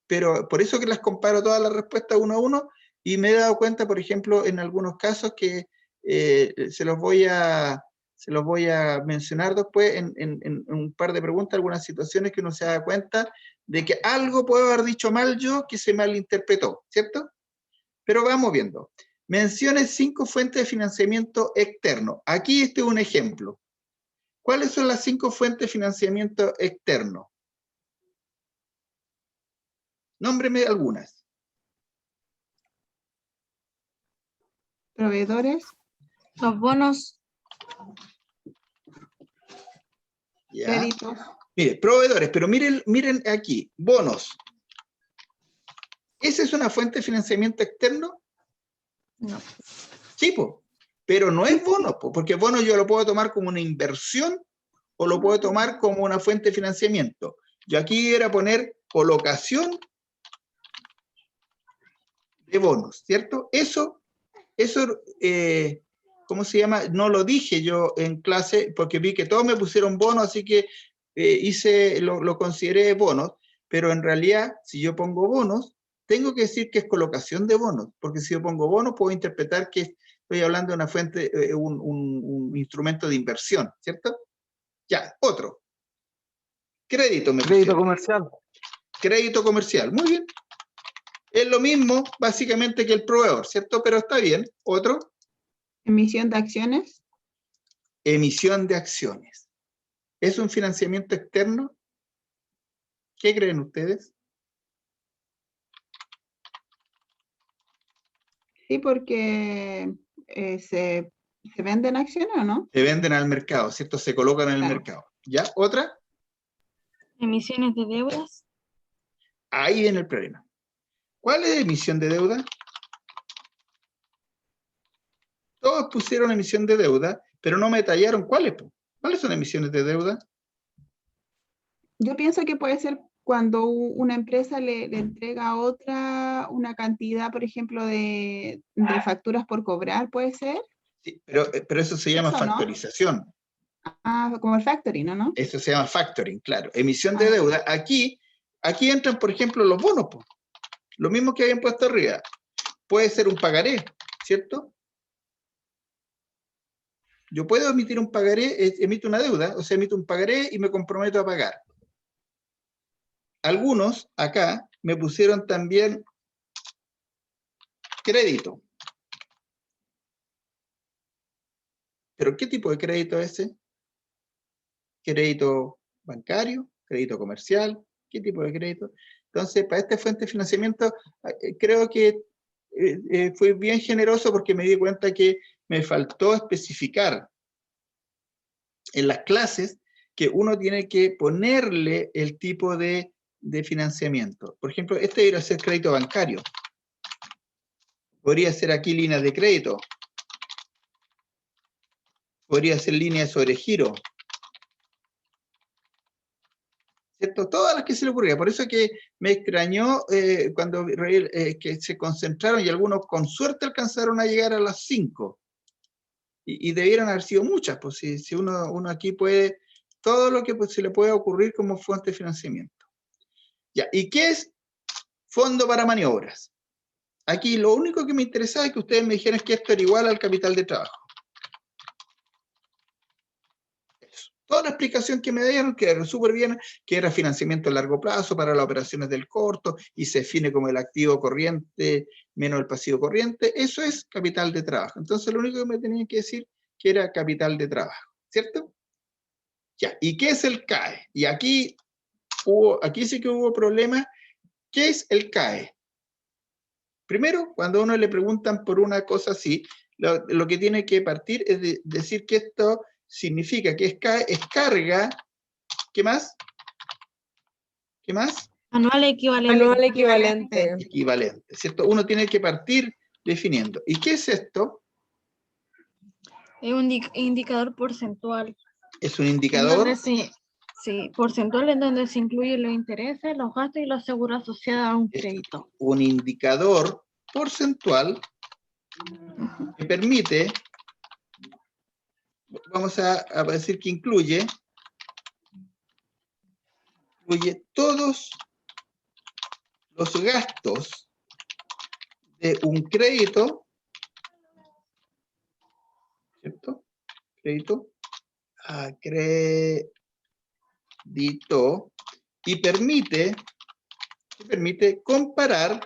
S1: Pero por eso que las comparo todas las respuestas uno a uno y me he dado cuenta, por ejemplo, en algunos casos que se los voy a mencionar después en un par de preguntas, algunas situaciones que uno se da cuenta de que algo puedo haber dicho mal yo que se malinterpretó, ¿cierto? Pero vamos viendo. Mencione 5 fuentes de financiamiento externo. Aquí este es un ejemplo. ¿Cuáles son las 5 fuentes de financiamiento externo? Nómbreme algunas.
S6: Proveedores,
S2: Los bonos,
S1: ¿Ya?
S6: créditos,
S1: Mire, proveedores, pero miren aquí, bonos. ¿Esa es una fuente de financiamiento externo?
S2: no.
S1: Sí, po, pero no es bono, po, porque bono yo lo puedo tomar como una inversión o lo puedo tomar como una fuente de financiamiento. Yo aquí era poner colocación de bonos, ¿cierto? Eso, ¿cómo se llama? No lo dije yo en clase porque vi que todos me pusieron bonos, así que lo consideré bonos, pero en realidad, si yo pongo bonos, tengo que decir que es colocación de bonos, porque si yo pongo bonos, puedo interpretar que estoy hablando de una fuente, un instrumento de inversión, ¿cierto? Ya, otro. Crédito, me
S9: Crédito
S1: pusieron.
S9: comercial.
S1: Crédito comercial, muy bien. Es lo mismo, básicamente, que el proveedor, ¿cierto? Pero está bien. Otro.
S6: emisión de acciones,
S1: Emisión de acciones. ¿Es un financiamiento externo? ¿Qué creen ustedes?
S6: sí, porque se venden acciones o no.
S1: Se venden al mercado, ¿cierto? Se colocan en el
S6: Claro.
S1: mercado. ¿Ya? ¿Otra?
S2: Emisiones de deudas,
S1: Ahí viene el problema. ¿Cuál es emisión de deuda? Todos pusieron emisión de deuda, pero no me detallaron cuáles. Po. ¿Cuáles son emisiones de deuda?
S6: Yo pienso que puede ser cuando una empresa le entrega a otra una cantidad, por ejemplo, de facturas por cobrar, ¿puede ser?
S1: Sí, pero eso se llama
S6: Eso, ¿no?
S1: factorización.
S6: Ah, como el factoring, ¿no?
S1: Eso se llama factoring, claro. Emisión de
S6: Ah.
S1: deuda. Aquí entran, por ejemplo, los bonos. Po. Lo mismo que habían puesto arriba. Puede ser un pagaré, ¿cierto? Yo puedo emitir un pagaré, emito una deuda, o sea, emito un pagaré y me comprometo a pagar. Algunos acá me pusieron también crédito. ¿Pero qué tipo de crédito es ese? ¿Crédito bancario? ¿Crédito comercial? ¿Qué tipo de crédito? Entonces, para esta fuente de financiamiento, creo que fui bien generoso porque me di cuenta que me faltó especificar en las clases que uno tiene que ponerle el tipo de financiamiento. Por ejemplo, este debería ser crédito bancario. Podría ser aquí líneas de crédito. Podría ser líneas sobre giro. ¿Cierto? Todas las que se le ocurría. Por eso que me extrañó cuando que se concentraron y algunos con suerte alcanzaron a llegar a las 5. Y debieran haber sido muchas, pues si uno aquí puede, todo lo que pues, se le puede ocurrir como fuente de financiamiento. Ya, ¿y qué es fondo para maniobras? Aquí lo único que me interesaba es que ustedes me dijeran que esto era igual al capital de trabajo. Eso. Toda la explicación que me dieron, que era súper bien, que era financiamiento a largo plazo para las operaciones del corto y se define como el activo corriente menos el pasivo corriente, eso es capital de trabajo. Entonces lo único que me tenían que decir que era capital de trabajo, ¿cierto? Ya, ¿y qué es el CAE? Y aquí sí que hubo problemas. ¿Qué es el CAE? Primero, cuando a uno le preguntan por una cosa así, lo que tiene que partir es de decir que esto significa que es CAE, es carga, ¿qué más? ¿Qué más?
S2: Anual equivalente.
S7: Anual equivalente.
S1: Equivalente, ¿cierto? Uno tiene que partir definiendo. ¿Y qué es esto?
S2: Es un indicador porcentual.
S1: Es un
S2: En
S1: indicador.
S2: donde sí, porcentual en donde se incluyen los intereses, los gastos y los seguros asociados a un crédito.
S1: Un indicador porcentual que permite, vamos a decir que incluye todos los gastos de un crédito, ¿cierto? Crédito a crédito, y permite comparar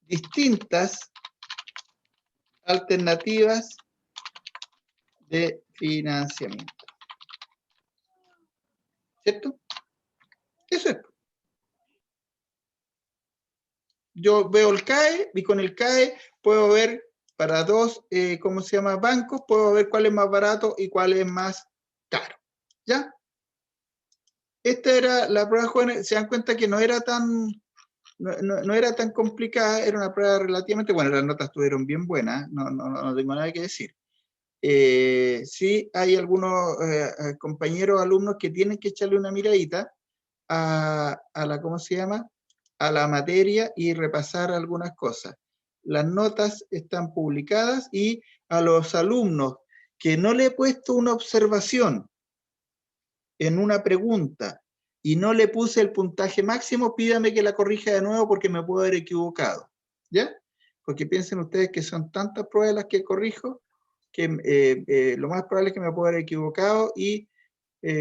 S1: distintas alternativas de financiamiento. ¿Cierto? Eso es. Yo veo el CAE y con el CAE puedo ver para dos, ¿cómo se llama? Bancos, puedo ver cuál es más barato y cuál es más caro. ¿Ya? Esta era la prueba, jóvenes. Se dan cuenta que no era tan complicada, era una prueba relativamente buena. Las notas estuvieron bien buenas, no tengo nada que decir. Sí hay algunos compañeros, alumnos que tienen que echarle una miradita a la, ¿cómo se llama? A la materia y repasar algunas cosas. Las notas están publicadas y a los alumnos que no le he puesto una observación en una pregunta y no le puse el puntaje máximo, pídame que la corrija de nuevo porque me puedo haber equivocado. ¿Ya? Porque piensen ustedes que son tantas pruebas las que corrijo que lo más probable es que me pueda haber equivocado y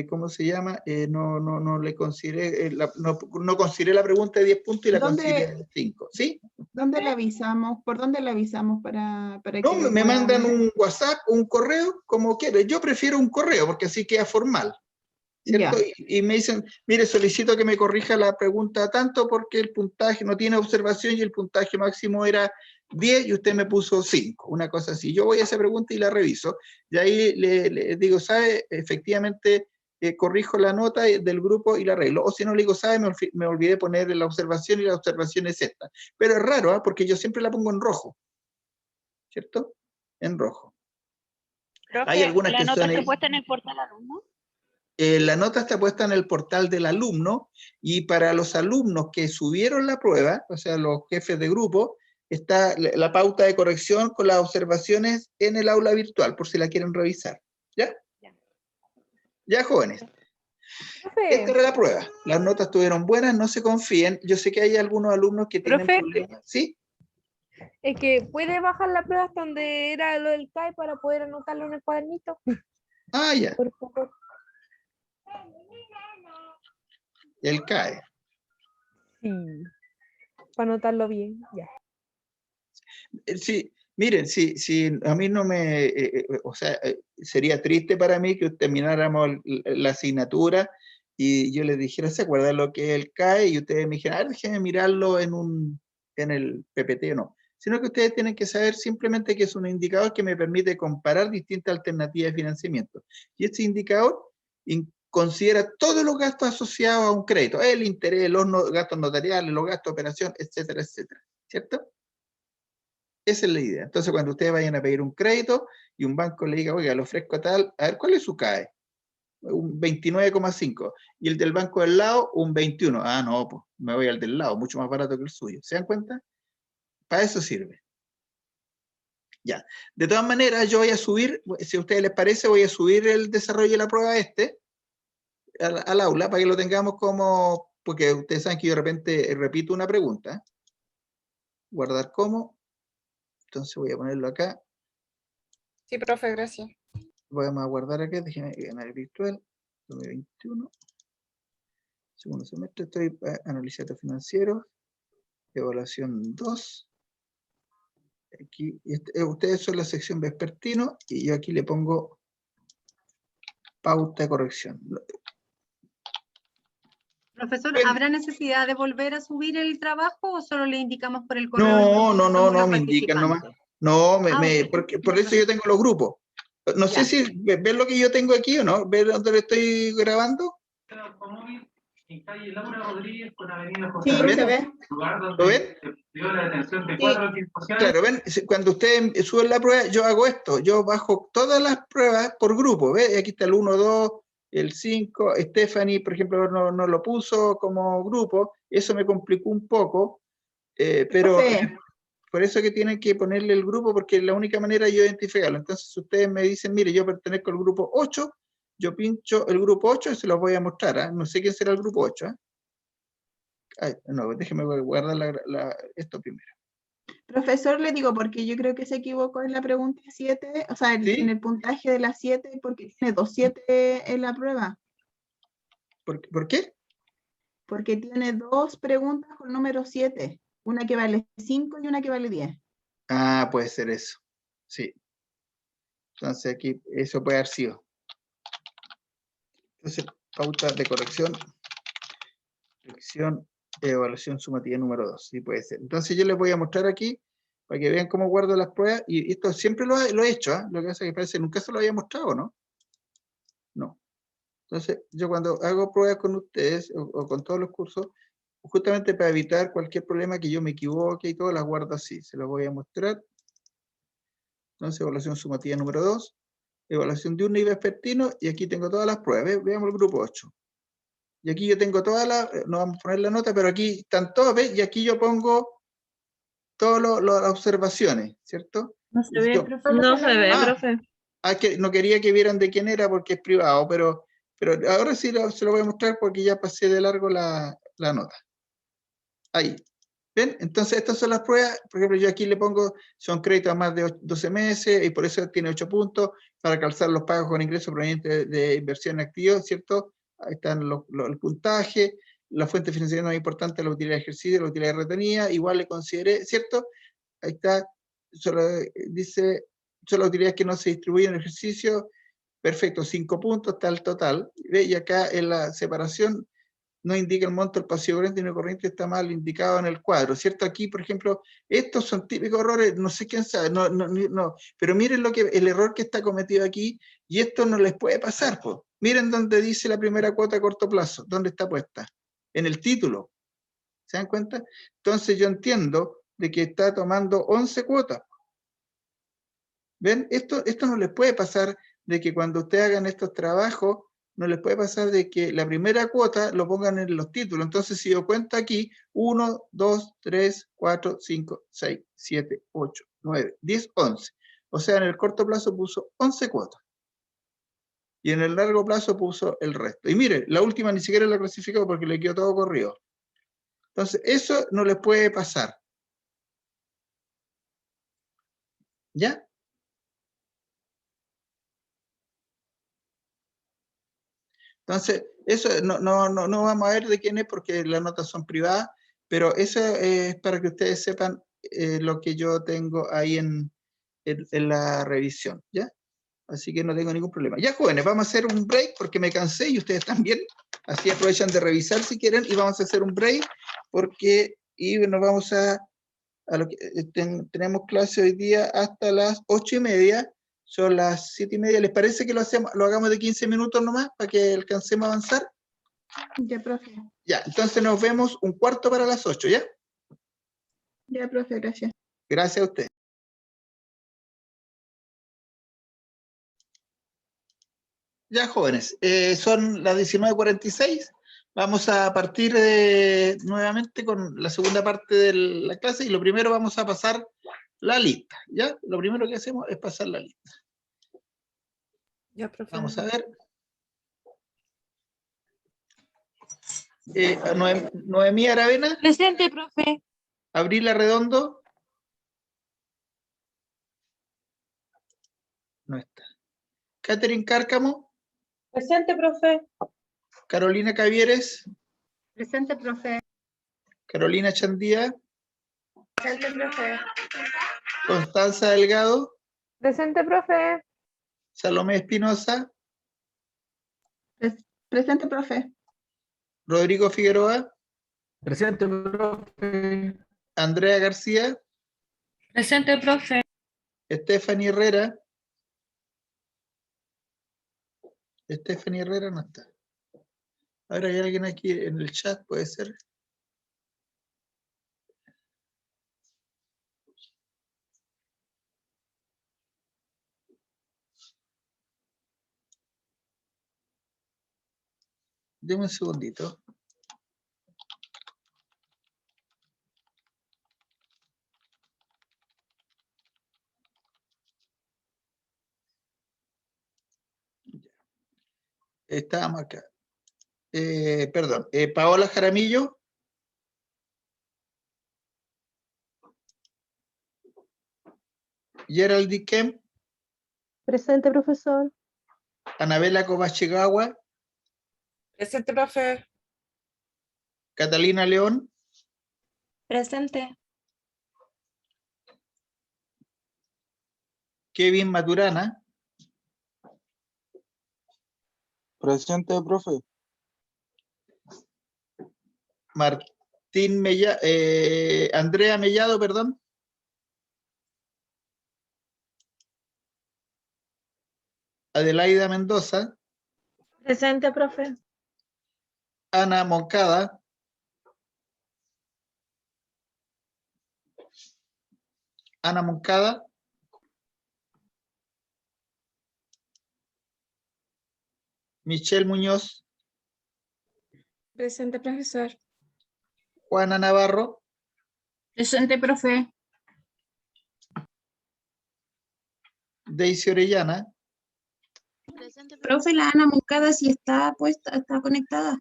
S1: ¿cómo se llama? No le consideré, no consideré la pregunta de 10 puntos y la consideré de 5, ¿sí?
S6: ¿Dónde le avisamos? ¿Por dónde le avisamos para
S1: No,
S6: que lo
S1: me
S6: puedan
S1: mandan
S6: ver?
S1: un WhatsApp, un correo, como quieran. Yo prefiero un correo porque así queda formal, ¿cierto?
S6: Ya.
S1: Y me dicen, mire, solicito que me corrija la pregunta tanto porque el puntaje no tiene observación y el puntaje máximo era 10 y usted me puso 5, una cosa así. Yo voy a esa pregunta y la reviso. Y ahí le digo, ¿sabe? Efectivamente, corrijo la nota del grupo y la arreglo. O si no le digo, ¿sabe? Me olvidé poner la observación y la observación es esta. Pero es raro, ¿eh? Porque yo siempre la pongo en rojo, ¿cierto? En rojo. Hay algunas
S3: ¿La
S1: que
S3: nota
S1: son...
S3: está puesta en el portal alumno?
S1: La nota está puesta en el portal del alumno y para los alumnos que subieron la prueba, o sea, los jefes de grupo, está la pauta de corrección con las observaciones en el aula virtual, por si la quieren revisar. ¿Ya? Ya, jóvenes. Esta era la prueba. Las notas estuvieron buenas, no se confíen. Yo sé que hay algunos alumnos que tienen
S7: Profe.
S1: problemas. ¿Sí?
S7: Es que puede bajar la prueba hasta donde era lo del CAE para poder anotarlo en el cuadernito.
S1: Ah, ya.
S7: Por favor.
S1: El CAE.
S7: Sí. Para anotarlo bien. Ya.
S1: Sí, miren, si a mí no me, o sea, sería triste para mí que termináramos la asignatura y yo les dijera, ¿se acuerdan lo que es el CAE? Y ustedes me dijeran, déjenme mirarlo en el PPT o no. Sino que ustedes tienen que saber simplemente que es un indicador que me permite comparar distintas alternativas de financiamiento. Y este indicador considera todos los gastos asociados a un crédito, el interés, los gastos notariales, los gastos de operación, etcétera, etcétera. ¿Cierto? Esa es la idea. Entonces, cuando ustedes vayan a pedir un crédito y un banco le diga, oiga, le ofrezco tal, a ver, ¿cuál es su CAE? Un 29,5. Y el del banco del lado, un 21. Ah, no, pues me voy al del lado, mucho más barato que el suyo. ¿Se dan cuenta? Para eso sirve. Ya. De todas maneras, yo voy a subir, si a ustedes les parece, voy a subir el desarrollo de la prueba al aula para que lo tengamos como, porque ustedes saben que yo de repente repito una pregunta. Guardar como. Entonces voy a ponerlo acá.
S3: Sí, profe, gracias.
S1: Vamos a guardar acá, déjenme ganar el virtual. 2021. Segundo semestre, estoy analizando financieros. Evaluación 2. Aquí, ustedes son la sección vespertino y yo aquí le pongo pauta de corrección.
S8: Profesor,
S1: Bueno.
S8: ¿habrá necesidad de volver a subir el trabajo o solo le indicamos por el correo?
S1: No, me indican nomás. No,
S8: Ok.
S1: porque por eso yo tengo los grupos. No sé
S8: Ya.
S1: si ven lo que yo tengo aquí o no, ven dónde lo estoy grabando.
S9: en calle Laura Rodríguez con avenida
S6: Sí,
S9: José
S1: ¿ven?
S6: se ve.
S9: lugar
S1: ¿Lo
S9: donde
S1: ven?
S9: se dio la detención de
S6: Sí.
S9: 4 equipaciones.
S1: Claro, ven, cuando ustedes suben la prueba, yo hago esto, yo bajo todas las pruebas por grupo, ¿ves? Aquí está el 1, 2, el 5, Stephanie, por ejemplo, no lo puso como grupo, eso me complicó un poco, pero
S6: Profe,
S1: por eso que tienen que ponerle el grupo, porque es la única manera de yo identificarlo. Entonces, si ustedes me dicen, mire, yo pertenezco al grupo 8, yo pincho el grupo 8 y se los voy a mostrar, ¿ah? No sé quién será el grupo 8, ¿ah? Ay, no, déjeme guardar esto primero.
S6: profesor, le digo, porque yo creo que se equivocó en la pregunta 7, o sea,
S1: ¿Sí?
S6: en el puntaje de la 7, porque tiene 2 7 en la prueba,
S1: ¿Por qué?
S6: porque tiene 2 preguntas con número 7, una que vale 5 y una que vale 10.
S1: Ah, puede ser eso. Sí. Entonces aquí, eso puede haber sido. Entonces, pauta de corrección, evaluación sumativa número 2. Sí, puede ser. Entonces yo les voy a mostrar aquí, para que vean cómo guardo las pruebas, y esto siempre lo he hecho, ¿ah? Lo que pasa es que parece que nunca se lo había mostrado, ¿no? No. Entonces, yo cuando hago pruebas con ustedes, o con todos los cursos, justamente para evitar cualquier problema que yo me equivoque y todo, las guardo así. Se los voy a mostrar. Entonces, evaluación sumativa número 2. Evaluación de un nivel vespertino, y aquí tengo todas las pruebas. Veamos el grupo 8. Y aquí yo tengo todas las, no vamos a poner la nota, pero aquí están todas, ¿ves? Y aquí yo pongo todas las observaciones, ¿cierto?
S2: No se ve,
S1: Yo-
S2: profe.
S4: No se ve,
S1: Ah,
S4: profe.
S1: que no quería que vieran de quién era porque es privado, pero ahora sí se lo voy a mostrar porque ya pasé de largo la nota. Ahí. ¿Ven? Entonces estas son las pruebas. Por ejemplo, yo aquí le pongo, son créditos a más de 12 meses y por eso tiene 8 puntos para calzar los pagos con ingresos provenientes de inversión en activos, ¿cierto? Ahí están el puntaje, la fuente de financiación más importante, la utilidad de ejercicio, la utilidad retenida, igual le consideré, ¿cierto? Ahí está, dice, son las utilidades que no se distribuyen en el ejercicio, perfecto, 5 puntos, está el total. ¿Ve? Y acá en la separación no indica el monto del pasivo corriente y no corriente, está mal indicado en el cuadro, ¿cierto? Aquí, por ejemplo, estos son típicos errores, no sé quién sabe, no, pero miren el error que está cometido aquí, y esto no les puede pasar, pues. Miren donde dice la primera cuota a corto plazo, ¿dónde está puesta? En el título, ¿se dan cuenta? Entonces yo entiendo de que está tomando 11 cuotas. ¿Ven? Esto no les puede pasar de que cuando ustedes hagan estos trabajos, no les puede pasar de que la primera cuota lo pongan en los títulos. Entonces, si yo cuento aquí, 1, 2, 3, 4, 5, 6, 7, 8, 9, 10, 11. O sea, en el corto plazo puso 11 cuotas. Y en el largo plazo puso el resto. Y mire, la última ni siquiera la clasificó porque le quedó todo corrido. Entonces, eso no les puede pasar. ¿Ya? Entonces, eso no vamos a ver de quién es porque las notas son privadas, pero eso es para que ustedes sepan lo que yo tengo ahí en la revisión, ¿ya? Así que no tengo ningún problema. Ya, jóvenes, vamos a hacer un break porque me cansé y ustedes también. Así aprovechan de revisar si quieren y vamos a hacer un break y nos vamos a lo que tenemos clase hoy día hasta las 8:30. Son las 7:30. ¿Les parece que lo hagamos de 15 minutos nomás para que alcancemos a avanzar?
S6: Ya, profe.
S1: Ya, entonces nos vemos 1/4 para las 8, ¿ya?
S6: Ya, profe, gracias.
S1: Gracias a usted. Ya, jóvenes, son las 19:46. Vamos a partir nuevamente con la segunda parte de la clase y lo primero vamos a pasar la lista, ¿ya? Lo primero que hacemos es pasar la lista.
S3: Ya, profe.
S1: Vamos a ver. Noemí Aravena,
S2: Presente, profe.
S1: Abril Arredondo. No está. Catherine Cárcamo,
S3: Presente, profe.
S1: Carolina Cavieres,
S8: Presente, profe.
S1: Carolina Chandía,
S3: Presente, profe.
S1: Constanza Delgado,
S7: Presente, profe.
S1: Salomé Espinosa,
S6: Presente, profe.
S1: Rodrigo Figueroa,
S9: Presente, profe.
S1: Andrea García,
S2: Presente, profe.
S1: Stephanie Herrera. Stephanie Herrera no está. Ahora hay alguien aquí en el chat, puede ser. Deme un segundito. Estábamos acá. Perdón, Paola Jaramillo. Geraldine Kemp.
S3: Presente, profesor.
S1: Anabela Kobachigawa.
S3: Presente, profe.
S1: Catalina León.
S2: Presente.
S1: Kevin Maturana.
S5: Presente, profe.
S1: Martín Mellado, Andrea Mellado, perdón. Adelaida Mendoza.
S2: Presente, profe.
S1: Ana Moncada. Ana Moncada. Michelle Muñoz.
S2: Presente, profesor.
S1: Juana Navarro.
S2: Presente, profe.
S1: Daisy Orellana.
S10: Profe, la Ana Moncada sí está puesta, está conectada.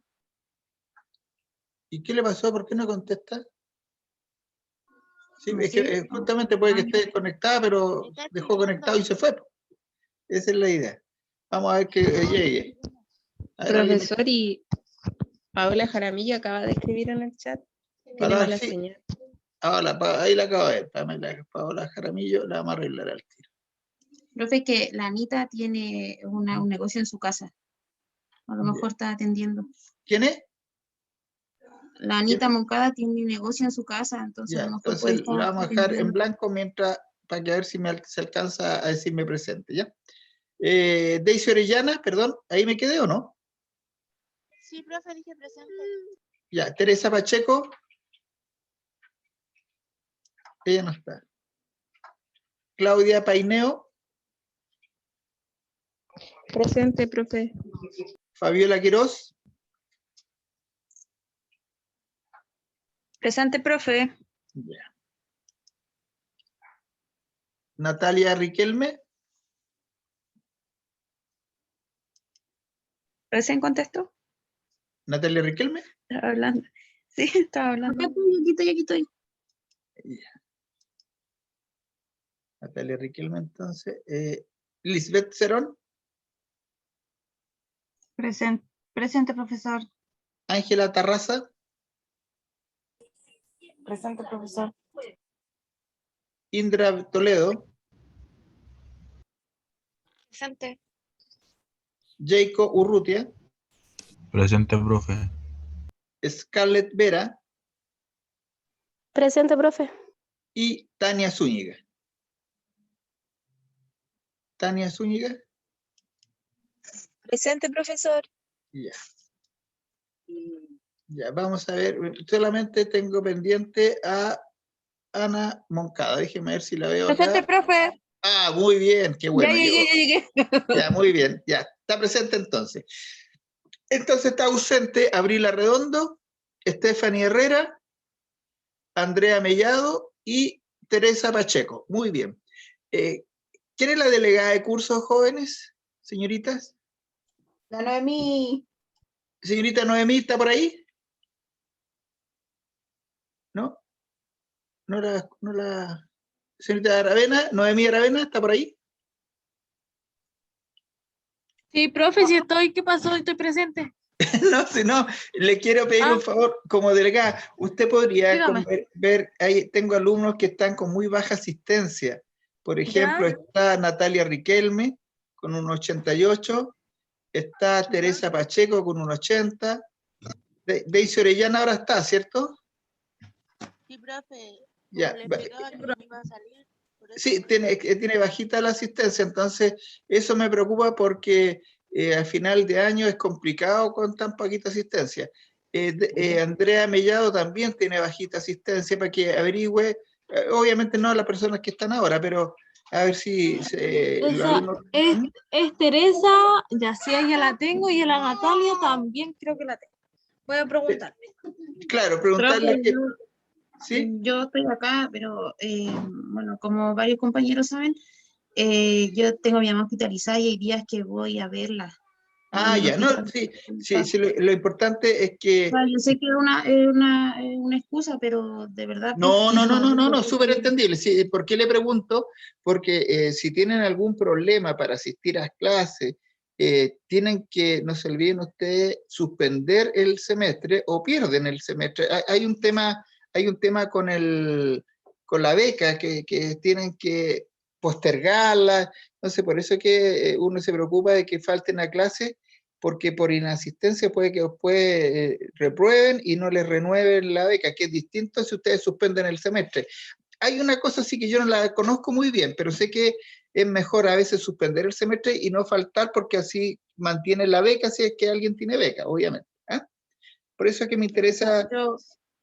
S1: ¿Y qué le pasó? ¿Por qué no contesta? Sí,
S10: No
S1: es que
S10: sé.
S1: justamente puede que esté conectada, pero dejó conectado y se fue. Esa es la idea. Vamos a ver que llegue. A ver, alguien me-
S4: Profesor, y Paola Jaramillo acaba de escribir en el chat que
S1: Para-
S4: tengo la
S1: sí.
S4: señal.
S1: Ahí la acabo de ver. Paola Jaramillo, la vamos a arreglar al tiro.
S10: Profe, que la Anita tiene un negocio en su casa. A lo mejor está atendiendo.
S1: ¿Quién es?
S10: La Anita Moncada tiene un negocio en su casa, entonces
S1: Ya,
S10: a lo mejor puede
S1: entonces
S10: estar
S1: la vamos a dejar en
S10: atendiendo.
S1: blanco mientras, para que a ver si se alcanza a decirme presente, ¿ya? Daisy Orellana, perdón, ¿ahí me quedé o no?
S11: Sí, profe, dije presente.
S1: Ya, Teresa Pacheco. Ella no está. Claudia Paineo.
S4: Presente, profe.
S1: Fabiola Quirós.
S10: Presente, profe.
S1: Ya. Natalia Riquelme.
S10: ¿Recién contestó?
S1: Natalia Riquelme.
S10: Estaba hablando. Sí, estaba hablando. Aquí estoy.
S1: Ya. Natalia Riquelme, entonces. Lisbeth Cerón.
S10: Presente, profesor.
S1: Ángela Tarraza.
S3: Presente, profesor.
S1: Indra Toledo.
S11: Presente.
S1: Jacob Urrutia.
S5: Presente, profe.
S1: Scarlett Vera.
S3: Presente, profe.
S1: Y Tania Zúñiga. Tania Zúñiga.
S11: Presente, profesor.
S1: Ya. Ya, vamos a ver. Solamente tengo pendiente a Ana Moncada. Déjeme ver si la veo
S7: Presente,
S1: acá.
S7: profe.
S1: Ah, muy bien, qué bueno.
S7: Ya llegué.
S1: Ya, muy bien. Ya, está presente entonces. Entonces está ausente Abril Arredondo, Stephanie Herrera, Andrea Mellado y Teresa Pacheco. Muy bien. ¿Quién es la delegada de cursos jóvenes, señoritas?
S6: La Noemí.
S1: Señorita Noemí, ¿está por ahí? ¿No? No la... Señorita Aravena, Noemí Aravena, ¿está por ahí?
S2: Sí, profe, si estoy, ¿qué pasó? Estoy presente.
S1: No, si no, le quiero pedir un favor, como delegada, usted podría
S2: Dígame.
S1: ver, ahí tengo alumnos que están con muy baja asistencia. Por ejemplo,
S2: Ya.
S1: está Natalia Riquelme con un 88, está Teresa Pacheco con un 80, Daisy Orellana ahora está, ¿cierto?
S11: Sí, profe.
S1: Ya,
S11: Como le explicaba que no iba a salir. Por eso
S1: sí, tiene bajita la asistencia, entonces eso me preocupa porque al final de año es complicado con tan poquita asistencia. Andrea Mellado también tiene bajita asistencia para que averigüe, obviamente no a las personas que están ahora, pero a ver si los
S2: Esa
S1: alumnos...
S2: es Teresa, ya sí, ella la tengo, y a la Natalia también creo que la tengo. Voy a preguntarle.
S1: Claro, preguntarle
S10: Profe,
S1: que... ¿Sí?
S10: yo estoy acá, pero bueno, como varios compañeros saben, yo tengo a mi mamá hospitalizada y hay días que voy a verla.
S1: Ah, ya, no, sí, lo importante es que...
S10: O sea, yo sé que es una excusa, pero de verdad...
S1: No, súper entendible. Sí, ¿por qué le pregunto? Porque si tienen algún problema para asistir a clases, tienen que, no se olviden ustedes, suspender el semestre o pierden el semestre. Hay un tema con la beca que tienen que postergarla. Entonces, por eso es que uno se preocupa de que falten a clase, porque por inasistencia puede que después reprueben y no les renueven la beca, que es distinto si ustedes suspenden el semestre. Hay una cosa así que yo no la conozco muy bien, pero sé que es mejor a veces suspender el semestre y no faltar, porque así mantiene la beca si es que alguien tiene beca, obviamente. Por eso es que me interesa...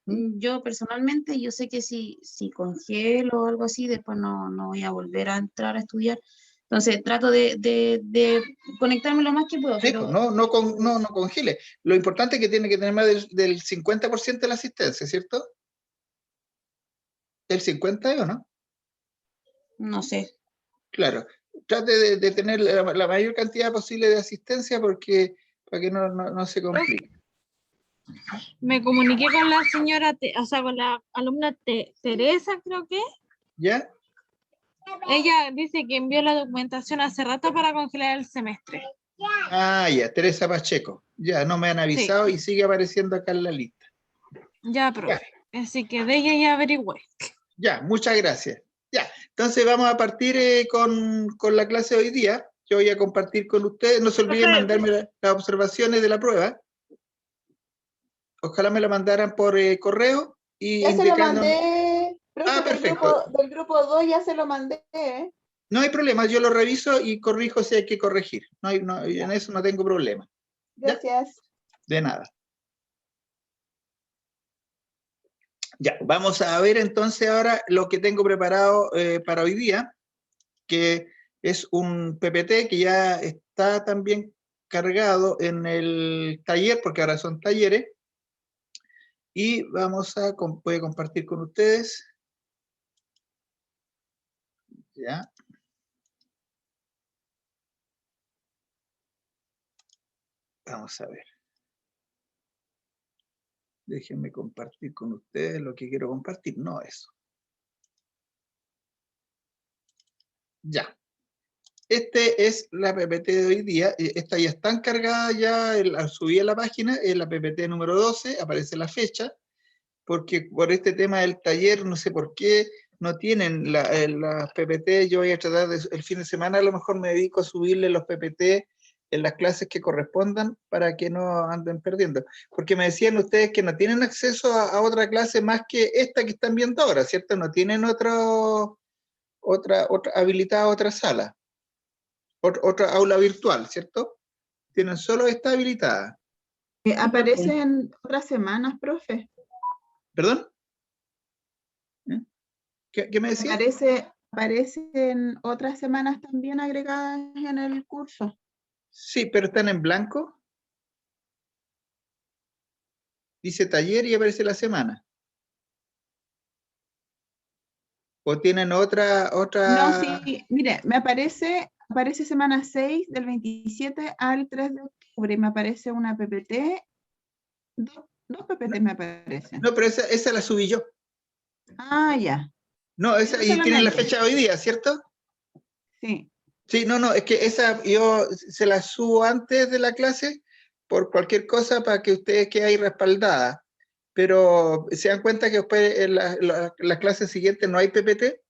S10: Yo personalmente, yo sé que si congelo o algo así, después no voy a volver a entrar a estudiar. Entonces trato de conectarme lo más que puedo.
S1: Sí,
S10: pero...
S1: pues, no congele. Lo importante es que tiene que tener más del 50% de la asistencia, ¿cierto? ¿El 50% o no?
S10: No sé.
S1: Claro. Trate de tener la mayor cantidad posible de asistencia para que no se complique.
S2: Me comuniqué con la señora, o sea, con la alumna Teresa, creo que.
S1: ¿Ya?
S2: Ella dice que envió la documentación hace rato para congelar el semestre.
S1: Ah, ya, Teresa Pacheco. Ya, no me han avisado y sigue apareciendo acá en la lista.
S2: Ya, profe. Así que de ella ya averigüé.
S1: Ya, muchas gracias. Ya, entonces vamos a partir con la clase de hoy día. Yo voy a compartir con ustedes. No se olviden mandarme las observaciones de la prueba. Ojalá me la mandaran por correo y
S6: Ya se lo
S1: indicando...
S6: mandé, profe,
S1: perfecto.
S6: del grupo 2 ya se lo mandé.
S1: No hay problema, yo lo reviso y corrijo si hay que corregir. En eso no tengo problema.
S6: Gracias.
S1: De nada. Ya, vamos a ver entonces ahora lo que tengo preparado para hoy día, que es un PPT que ya está también cargado en el taller, porque ahora son talleres, y voy a compartir con ustedes. Ya. Vamos a ver. Déjenme compartir con ustedes lo que quiero compartir, no eso. Ya. Este es la PPT de hoy día. Esta ya está encargada, ya la subí a la página, es la PPT número 12, aparece la fecha, porque por este tema del taller, no sé por qué, no tienen las PPT. Yo voy a tratar el fin de semana, a lo mejor me dedico a subirle los PPT en las clases que correspondan para que no anden perdiendo. Porque me decían ustedes que no tienen acceso a otra clase más que esta que están viendo ahora, ¿cierto? No tienen otra habilitada otra sala. Otra aula virtual, ¿cierto? Tienen solo esta habilitada.
S6: Aparece en otras semanas, profe.
S1: ¿Perdón? ¿Qué me decía?
S6: Aparecen otras semanas también agregadas en el curso.
S1: Sí, pero están en blanco. Dice taller y aparece la semana. ¿O tienen otra?
S6: No, sí, mire, me aparece semana 6 del 27 al 3 de octubre. Me aparece una PPT. Dos PPT me aparecen.
S1: No, pero esa la subí yo.
S6: Ah, ya.
S1: No, esa, y tienen la fecha de hoy día, ¿cierto?
S6: Sí.
S1: Sí, no, es que esa yo se la subo antes de la clase por cualquier cosa para que ustedes queden ahí respaldadas. Pero se dan cuenta que después en la clase siguiente no hay PPT.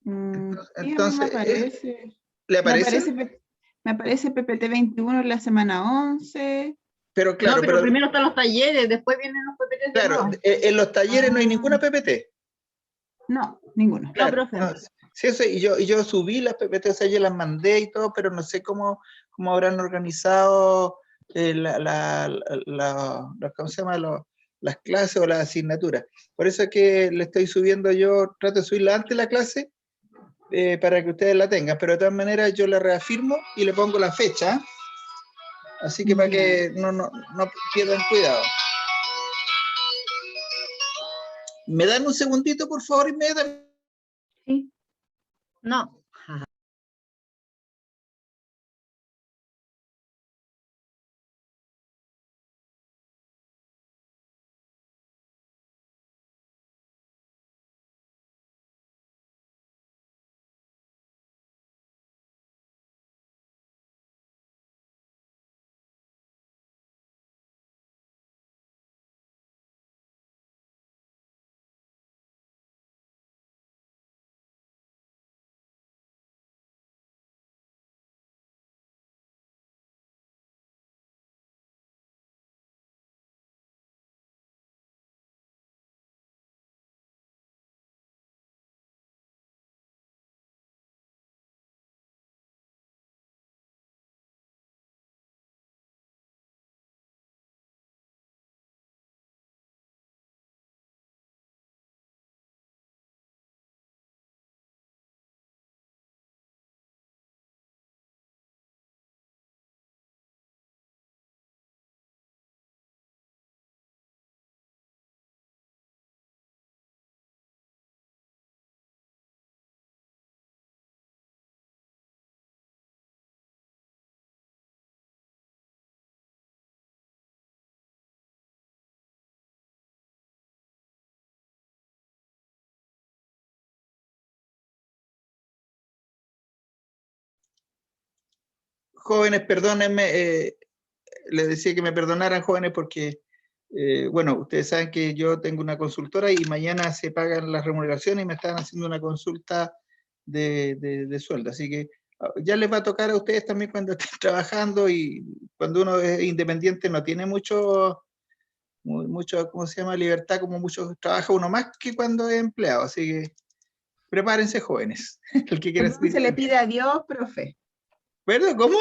S1: Entonces,
S6: me aparece.
S1: ¿le aparece?
S6: Me aparece PPT 21 en la semana 11.
S1: Pero claro,
S6: pero primero están los talleres, después vienen los PPT.
S1: Claro, en los talleres no hay ninguna PPT.
S6: No, ninguno.
S1: Claro, Sí, eso, y yo subí las PPT, o sea, yo las mandé y todo, pero no sé cómo habrán organizado ¿cómo se llama? Las clases o las asignaturas. Por eso es que le estoy subiendo yo, trato de subirla antes de la clase, para que ustedes la tengan, pero de todas maneras yo la reafirmo y le pongo la fecha, así que para que no pierdan cuidado. ¿Me dan un segundito, por favor, inmediatamente?
S6: Sí.
S8: No.
S1: Jóvenes, perdónenme, les decía que me perdonaran, jóvenes, porque, bueno, ustedes saben que yo tengo una consultora y mañana se pagan las remuneraciones y me están haciendo una consulta de sueldo. Así que ya les va a tocar a ustedes también cuando estén trabajando, y cuando uno es independiente no tiene mucho, ¿cómo se llama? Libertad, como mucho trabaja uno más que cuando es empleado. Así que prepárense, jóvenes. El que quiera
S6: Perdón se le pide a Dios, profe.
S1: ¿Verdad? ¿Cómo?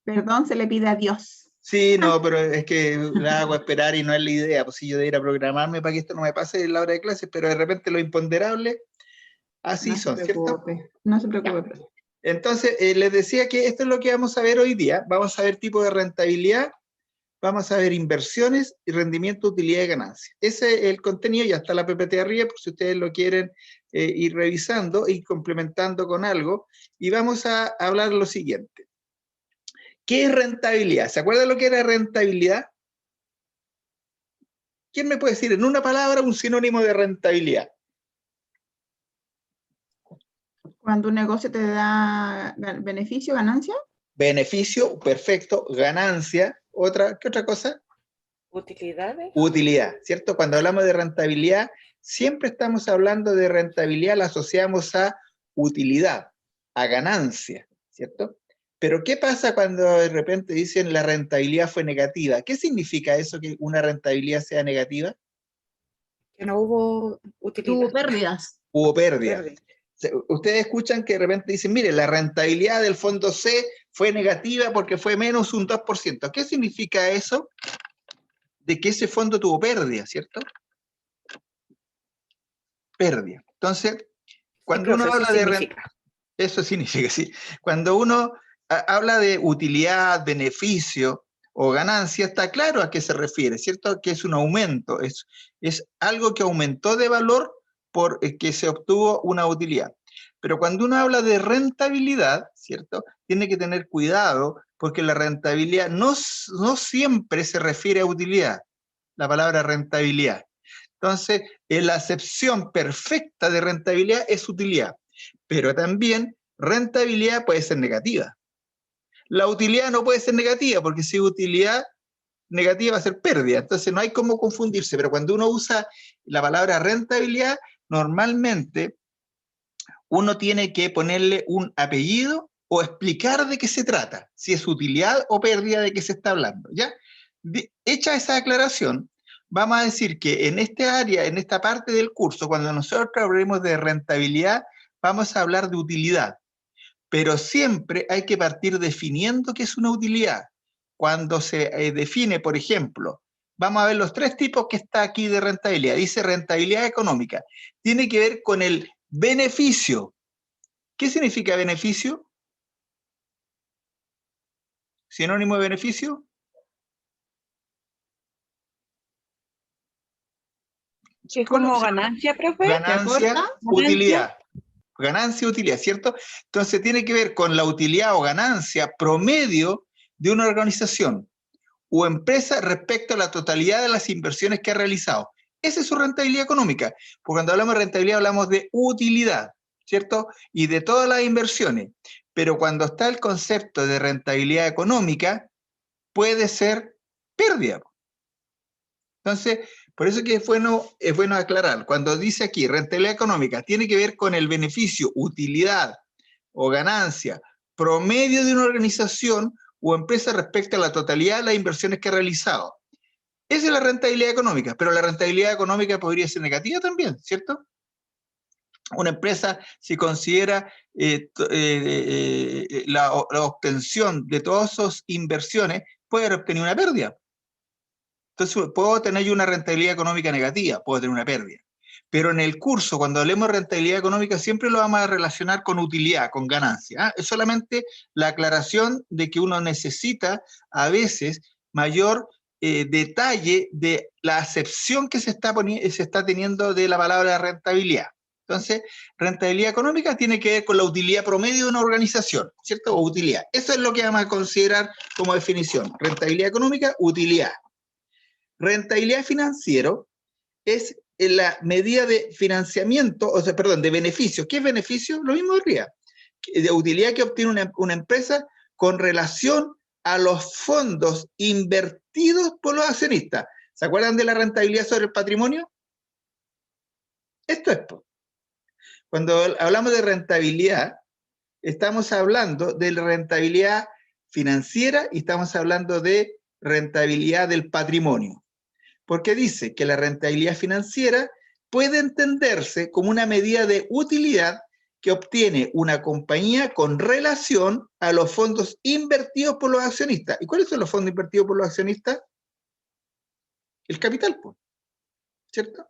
S6: Perdón se le pide a Dios.
S1: Sí, no, pero es que la hago esperar y no es la idea. Pues si yo debería programarme para que esto no me pase en la hora de clase, pero de repente lo imponderable, así son, ¿cierto?
S6: No se preocupe, profe.
S1: Entonces, les decía que esto es lo que vamos a ver hoy día. Vamos a ver tipo de rentabilidad, vamos a ver inversiones y rendimiento, utilidad y ganancia. Ese es el contenido, ya está la PPT arriba, por si ustedes lo quieren ir revisando y complementando con algo. Y vamos a hablar lo siguiente. ¿Qué es rentabilidad? ¿Se acuerdan lo que era rentabilidad? ¿Quién me puede decir en una palabra un sinónimo de rentabilidad?
S6: Cuando un negocio te da beneficio, ganancia.
S1: Beneficio, perfecto. Ganancia, ¿qué otra cosa?
S3: Utilidades.
S1: Utilidad, ¿cierto? Cuando hablamos de rentabilidad, siempre estamos hablando de rentabilidad, la asociamos a utilidad, a ganancia, ¿cierto? Pero ¿qué pasa cuando de repente dicen la rentabilidad fue negativa? ¿Qué significa eso, que una rentabilidad sea negativa?
S3: Que no hubo utilidad.
S2: Hubo pérdidas.
S1: Hubo pérdida. Ustedes escuchan que de repente dicen, mire, la rentabilidad del fondo C fue negativa porque fue menos un 2%. ¿Qué significa eso? De que ese fondo tuvo pérdida, ¿cierto? Pérdida. Entonces, cuando uno habla de rentabilidad, eso significa, sí. Cuando uno habla de utilidad, beneficio o ganancia, está claro a qué se refiere, ¿cierto? Que es un aumento, es algo que aumentó de valor por que se obtuvo una utilidad. Pero cuando uno habla de rentabilidad, ¿cierto? Tiene que tener cuidado, porque la rentabilidad no siempre se refiere a utilidad, la palabra rentabilidad. Entonces, la acepción perfecta de rentabilidad es utilidad, pero también rentabilidad puede ser negativa. La utilidad no puede ser negativa, porque si utilidad negativa va a ser pérdida, entonces no hay cómo confundirse, pero cuando uno usa la palabra rentabilidad, normalmente uno tiene que ponerle un apellido o explicar de qué se trata, si es utilidad o pérdida de qué se está hablando, ¿ya? Hecha esa aclaración, vamos a decir que en esta área, en esta parte del curso, cuando nosotros hablemos de rentabilidad, vamos a hablar de utilidad. Pero siempre hay que partir definiendo qué es una utilidad. Cuando se define, por ejemplo, vamos a ver los 3 tipos que está aquí de rentabilidad. Dice rentabilidad económica. Tiene que ver con el beneficio. ¿Qué significa beneficio? ¿Sinónimo de beneficio?
S3: ¿Es como ganancia, profe?
S1: Ganancia, utilidad. Ganancia, utilidad, ¿cierto? Entonces tiene que ver con la utilidad o ganancia promedio de una organización o empresa respecto a la totalidad de las inversiones que ha realizado. Esa es su rentabilidad económica. Porque cuando hablamos de rentabilidad hablamos de utilidad, ¿cierto? Y de todas las inversiones. Pero cuando está el concepto de rentabilidad económica, puede ser pérdida. Entonces, por eso que es bueno aclarar. Cuando dice aquí rentabilidad económica, tiene que ver con el beneficio, utilidad o ganancia promedio de una organización o empresa respecto a la totalidad de las inversiones que ha realizado. Esa es la rentabilidad económica, pero la rentabilidad económica podría ser negativa también, ¿cierto? Una empresa, si considera la obtención de todas sus inversiones, puede obtener una pérdida. Entonces, puedo tener yo una rentabilidad económica negativa, puedo tener una pérdida. Pero en el curso, cuando hablemos de rentabilidad económica, siempre lo vamos a relacionar con utilidad, con ganancia. ¿Ah? Es solamente la aclaración de que uno necesita a veces mayor detalle de la acepción que se está teniendo de la palabra rentabilidad. Entonces, rentabilidad económica tiene que ver con la utilidad promedio de una organización, ¿cierto? O utilidad. Eso es lo que vamos a considerar como definición. Rentabilidad económica, utilidad. Rentabilidad financiero es la medida de financiamiento, o sea, perdón, de beneficio. ¿Qué es beneficio? Lo mismo de arriba. De utilidad que obtiene una empresa con relación a los fondos invertidos por los accionistas. ¿Se acuerdan de la rentabilidad sobre el patrimonio? Esto es. Cuando hablamos de rentabilidad, estamos hablando de la rentabilidad financiera y estamos hablando de rentabilidad del patrimonio. Porque dice que la rentabilidad financiera puede entenderse como una medida de utilidad que obtiene una compañía con relación a los fondos invertidos por los accionistas. ¿Y cuáles son los fondos invertidos por los accionistas? El capital, ¿cierto?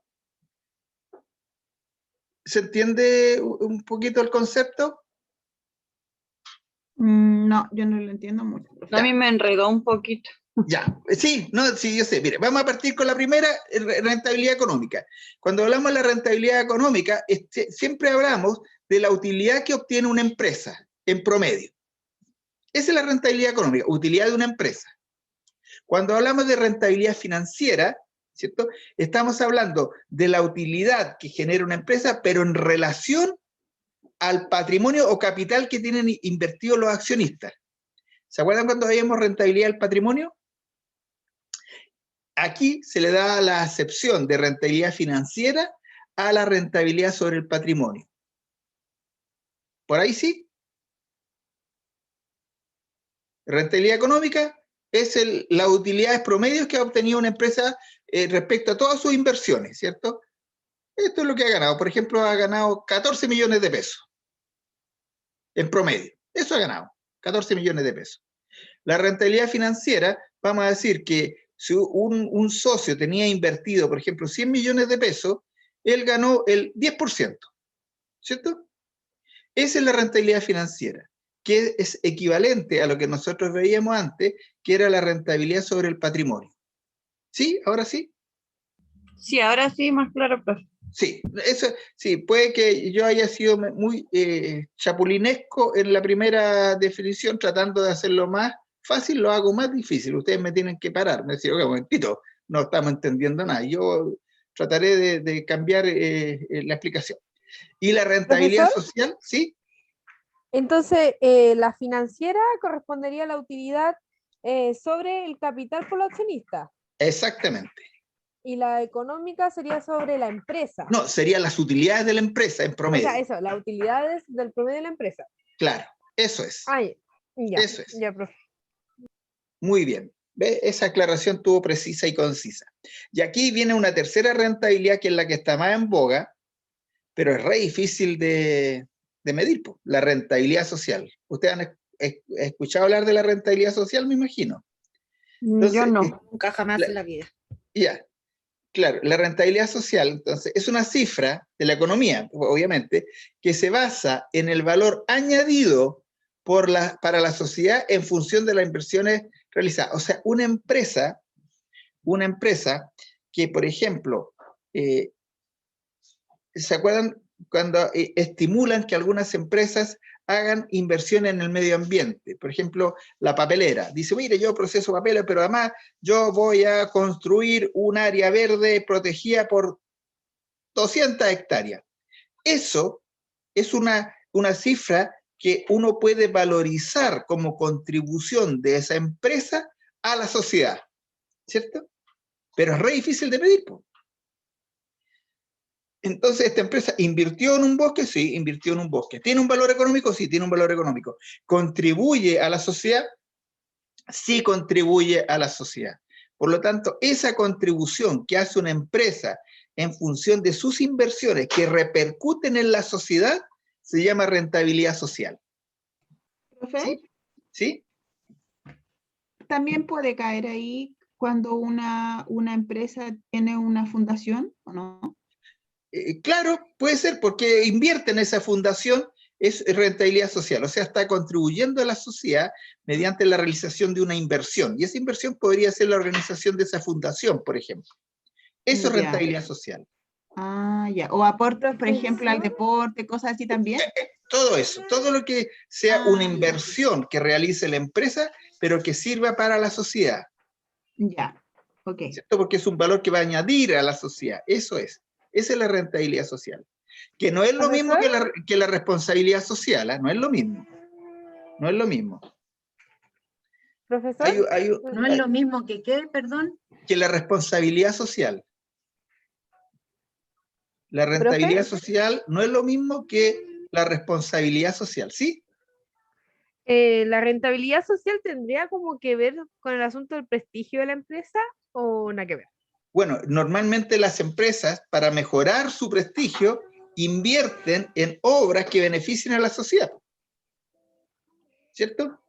S1: ¿Se entiende un poquito el concepto?
S6: No, yo no lo entiendo mucho.
S3: A mí me enredó un poquito.
S1: Ya, sí, yo sé. Mire, vamos a partir con la primera, rentabilidad económica. Cuando hablamos de la rentabilidad económica, siempre hablamos de la utilidad que obtiene una empresa en promedio. Esa es la rentabilidad económica, utilidad de una empresa. Cuando hablamos de rentabilidad financiera, ¿cierto? Estamos hablando de la utilidad que genera una empresa, pero en relación al patrimonio o capital que tienen invertido los accionistas. ¿Se acuerdan cuando veíamos rentabilidad del patrimonio? Aquí se le da la acepción de rentabilidad financiera a la rentabilidad sobre el patrimonio. ¿Por ahí sí? Rentabilidad económica es las utilidades promedios que ha obtenido una empresa respecto a todas sus inversiones, ¿cierto? Esto es lo que ha ganado. Por ejemplo, ha ganado 14 millones de pesos en promedio. Eso ha ganado, 14 millones de pesos. La rentabilidad financiera, vamos a decir que si un socio tenía invertido, por ejemplo, 100 millones de pesos, él ganó el 10%, ¿cierto? Esa es la rentabilidad financiera, que es equivalente a lo que nosotros veíamos antes, que era la rentabilidad sobre el patrimonio. ¿Sí? ¿Ahora sí?
S3: Sí, ahora sí, más claro, profe.
S1: Sí, eso, sí, puede que yo haya sido muy chapulinesco en la primera definición, tratando de hacerlo más fácil, lo hago más difícil. Ustedes me tienen que parar, me decían, oye, un momentito, no estamos entendiendo nada. Yo trataré de cambiar la explicación. ¿Y la rentabilidad social? ¿Sí?
S7: Entonces, la financiera correspondería a la utilidad sobre el capital por los accionistas.
S1: Exactamente.
S7: Y la económica sería sobre la empresa.
S1: No, serían las utilidades de la empresa en promedio.
S7: O sea, eso, las utilidades del promedio de la empresa.
S1: Claro, eso es.
S7: Ya,
S1: eso es.
S7: Ya, profe.
S1: Muy bien. ¿Ve? Esa aclaración estuvo precisa y concisa. Y aquí viene una tercera rentabilidad que es la que está más en boga, pero es re difícil de de medir, po, la rentabilidad social. Ustedes han escuchado hablar de la rentabilidad social, me imagino. Entonces,
S3: Yo no.
S11: Nunca jamás en la vida.
S1: Ya, claro, la rentabilidad social, entonces, es una cifra de la economía, obviamente, que se basa en el valor añadido para la sociedad en función de las inversiones realizadas. O sea, una empresa que, por ejemplo, ¿se acuerdan cuando estimulan que algunas empresas hagan inversión en el medio ambiente? Por ejemplo, la papelera. Dice, mire, yo proceso papeles, pero además yo voy a construir un área verde protegida por 200 hectáreas. Eso es una cifra que uno puede valorizar como contribución de esa empresa a la sociedad, ¿cierto? Pero es re difícil de medir, po. Entonces, esta empresa invirtió en un bosque, sí, invirtió en un bosque. ¿Tiene un valor económico? Sí, tiene un valor económico. ¿Contribuye a la sociedad? Sí, contribuye a la sociedad. Por lo tanto, esa contribución que hace una empresa en función de sus inversiones que repercuten en la sociedad, se llama rentabilidad social.
S6: ¿Profe?
S1: ¿Sí? ¿Sí?
S6: ¿También puede caer ahí cuando una empresa tiene una fundación o no?
S1: Claro, puede ser, porque invierte en esa fundación, es rentabilidad social, o sea, está contribuyendo a la sociedad mediante la realización de una inversión, y esa inversión podría ser la organización de esa fundación, por ejemplo. Eso es
S6: Ya.
S1: rentabilidad social.
S6: Ah, ya. O aportes, por ejemplo, al deporte, cosas así también.
S1: Todo eso, todo lo que sea una inversión que realice la empresa, pero que sirva para la sociedad.
S6: Ya, ok.
S1: ¿Cierto? Porque es un valor que va a añadir a la sociedad, eso es. Esa es la rentabilidad social. Que no es lo mismo que la responsabilidad social, ¿eh? No es lo mismo. No es lo mismo.
S7: Profesor.
S8: No es lo mismo que qué, perdón.
S1: Que la responsabilidad social. La rentabilidad social no es lo mismo que la responsabilidad social, ¿sí?
S7: ¿La rentabilidad social tendría como que ver con el asunto del prestigio de la empresa o nada que ver?
S1: Bueno, normalmente las empresas, para mejorar su prestigio, invierten en obras que beneficien a la sociedad. ¿Cierto?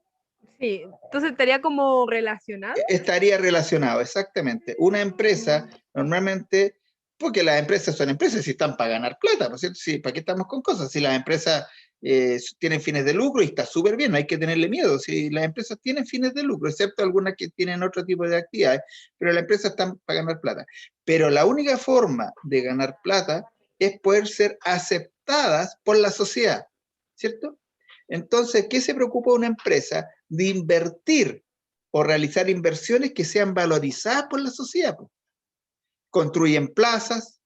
S7: Sí, entonces estaría como relacionado.
S1: Estaría relacionado, exactamente. Una empresa, normalmente, porque las empresas son empresas y están para ganar plata, ¿no es cierto? Sí, ¿para qué estamos con cosas? Si las empresas tienen fines de lucro y está súper bien, no hay que tenerle miedo. Si las empresas tienen fines de lucro, excepto algunas que tienen otro tipo de actividades, pero las empresas están para ganar plata. Pero la única forma de ganar plata es poder ser aceptadas por la sociedad, ¿cierto? Entonces, ¿qué se preocupa una empresa? De invertir o realizar inversiones que sean valorizadas por la sociedad. Construyen plazas,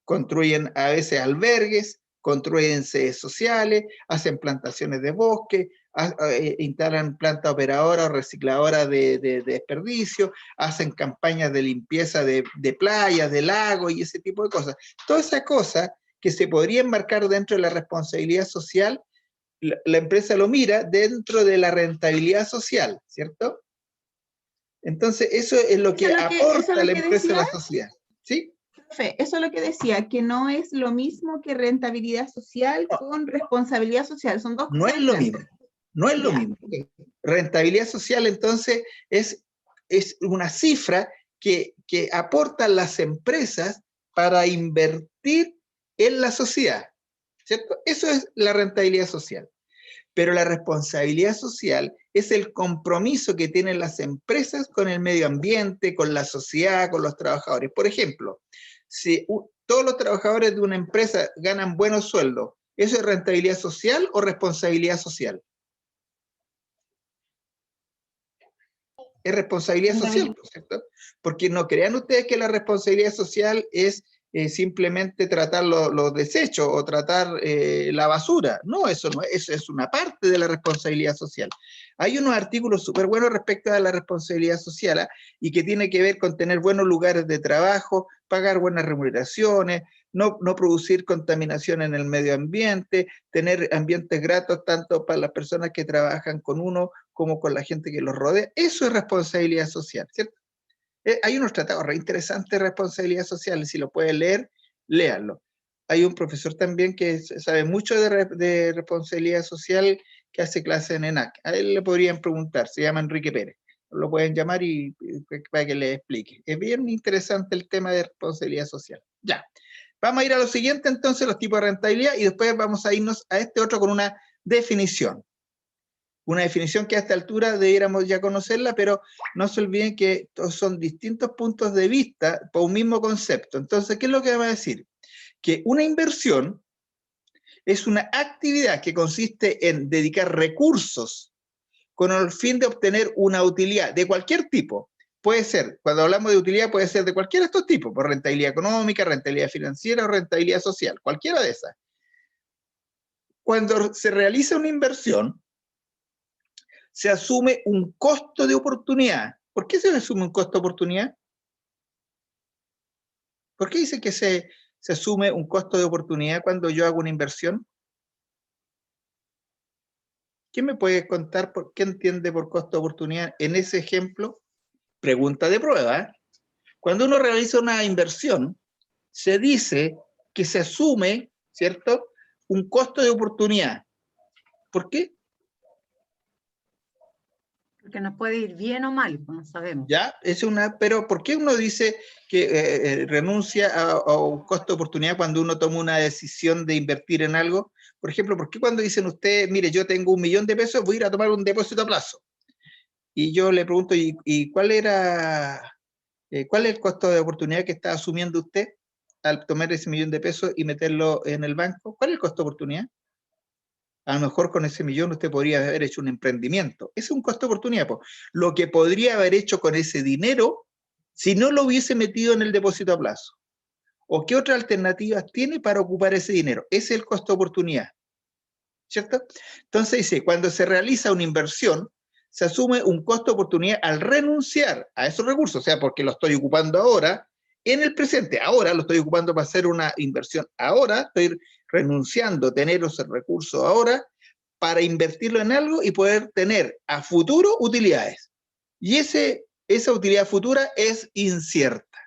S1: construyen a veces albergues, construyen sedes sociales, hacen plantaciones de bosque, instalan planta operadora o recicladora de desperdicio, hacen campañas de limpieza de playas, de lagos y ese tipo de cosas. Todas esas cosas que se podrían marcar dentro de la responsabilidad social, la empresa lo mira dentro de la rentabilidad social, ¿cierto? Entonces, eso es lo que aporta la empresa a la sociedad. ¿Sí?
S6: Profe, eso es lo que decía, que no es lo mismo que rentabilidad social con responsabilidad social. Son dos cosas.
S1: No es lo mismo. No es lo mismo. Rentabilidad social, entonces, es una cifra que aportan las empresas para invertir en la sociedad, ¿cierto? Eso es la rentabilidad social. Pero la responsabilidad social es el compromiso que tienen las empresas con el medio ambiente, con la sociedad, con los trabajadores. Por ejemplo, si todos los trabajadores de una empresa ganan buenos sueldos, ¿eso es rentabilidad social o responsabilidad social? Es responsabilidad social, ¿cierto? Porque no crean ustedes que la responsabilidad social es simplemente tratar los desechos o tratar la basura. No, eso es una parte de la responsabilidad social. Hay unos artículos súper buenos respecto a la responsabilidad social y que tiene que ver con tener buenos lugares de trabajo, pagar buenas remuneraciones, no producir contaminación en el medio ambiente, tener ambientes gratos tanto para las personas que trabajan con uno como con la gente que los rodea. Eso es responsabilidad social, ¿cierto? Hay unos tratados re interesantes de responsabilidad social, si lo pueden leer, léanlo. hay un profesor también que sabe mucho de responsabilidad social, que hace clase en ENAC. A él le podrían preguntar, se llama Enrique Pérez. Lo pueden llamar y para que le explique. Es bien interesante el tema de responsabilidad social. Ya. Vamos a ir a lo siguiente, entonces, los tipos de rentabilidad, y después vamos a irnos a este otro con una definición. Una definición que a esta altura debiéramos ya conocerla, pero no se olviden que son distintos puntos de vista por un mismo concepto. Entonces, ¿qué es lo que vamos a decir? Que una inversión es una actividad que consiste en dedicar recursos con el fin de obtener una utilidad de cualquier tipo. Puede ser, cuando hablamos de utilidad, puede ser de cualquiera de estos tipos, por rentabilidad económica, rentabilidad financiera o rentabilidad social, cualquiera de esas. Cuando se realiza una inversión, se asume un costo de oportunidad. ¿Por qué se asume un costo de oportunidad? ¿Por qué dice que se asume un costo de oportunidad cuando yo hago una inversión? ¿Quién me puede contar por qué entiende por costo de oportunidad en ese ejemplo? Pregunta de prueba, ¿eh? Cuando uno realiza una inversión, se dice que se asume, ¿cierto?, un costo de oportunidad. ¿Por qué?
S8: Porque nos puede ir bien o mal, como sabemos.
S1: Ya, pero ¿por qué uno dice que renuncia a un costo de oportunidad cuando uno toma una decisión de invertir en algo? Por ejemplo, ¿por qué cuando dicen ustedes, mire, yo tengo 1.000.000 de pesos, voy a ir a tomar un depósito a plazo? Y yo le pregunto, ¿y cuál es el costo de oportunidad que está asumiendo usted al tomar ese 1.000.000 de pesos y meterlo en el banco? ¿Cuál es el costo de oportunidad? A lo mejor con ese 1.000.000 usted podría haber hecho un emprendimiento. Ese es un costo de oportunidad. Lo que podría haber hecho con ese dinero si no lo hubiese metido en el depósito a plazo. ¿O qué otras alternativas tiene para ocupar ese dinero? Ese es el costo de oportunidad. ¿Cierto? Entonces dice, cuando se realiza una inversión, se asume un costo de oportunidad al renunciar a esos recursos, o sea, porque lo estoy ocupando ahora, en el presente, ahora lo estoy ocupando para hacer una inversión, ahora estoy renunciando a tener esos recursos ahora para invertirlo en algo y poder tener a futuro utilidades. Y esa utilidad futura es incierta,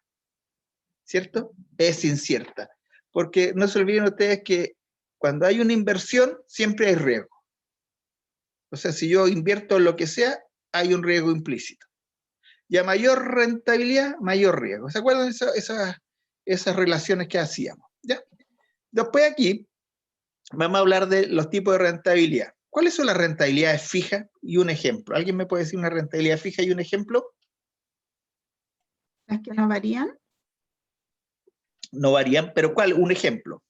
S1: ¿cierto? Es incierta, porque no se olviden ustedes que cuando hay una inversión siempre hay riesgo. O sea, si yo invierto en lo que sea, hay un riesgo implícito. Y a mayor rentabilidad, mayor riesgo. ¿Se acuerdan de esas relaciones que hacíamos? ¿Ya? Después aquí vamos a hablar de los tipos de rentabilidad. ¿Cuáles son las rentabilidades fijas? Y un ejemplo. ¿Alguien me puede decir una rentabilidad fija y un ejemplo?
S6: ¿Las que no varían?
S1: No varían, pero ¿cuál? Un ejemplo.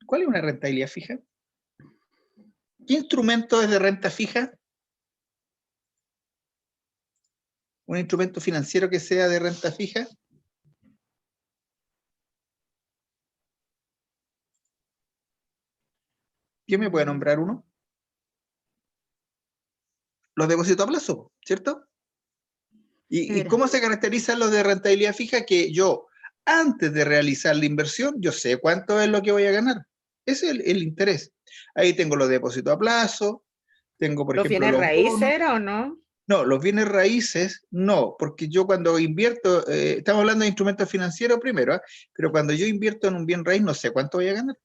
S1: ¿Cuál es una rentabilidad fija? ¿Qué instrumento es de renta fija? ¿Un instrumento financiero que sea de renta fija? ¿Quién me puede nombrar uno? Los depósitos a plazo, ¿cierto? ¿Y cómo se caracterizan los de rentabilidad fija? Que yo, antes de realizar la inversión, yo sé cuánto es lo que voy a ganar. Ese es el interés. Ahí tengo los depósitos a plazo, tengo, por ejemplo,
S12: ¿Los bienes
S1: los
S12: raíces
S1: bonos.
S12: era o no?
S1: No, los bienes raíces no, porque yo cuando invierto, estamos hablando de instrumentos financieros primero, ¿eh? Pero cuando yo invierto en un bien raíz no sé cuánto voy a ganar.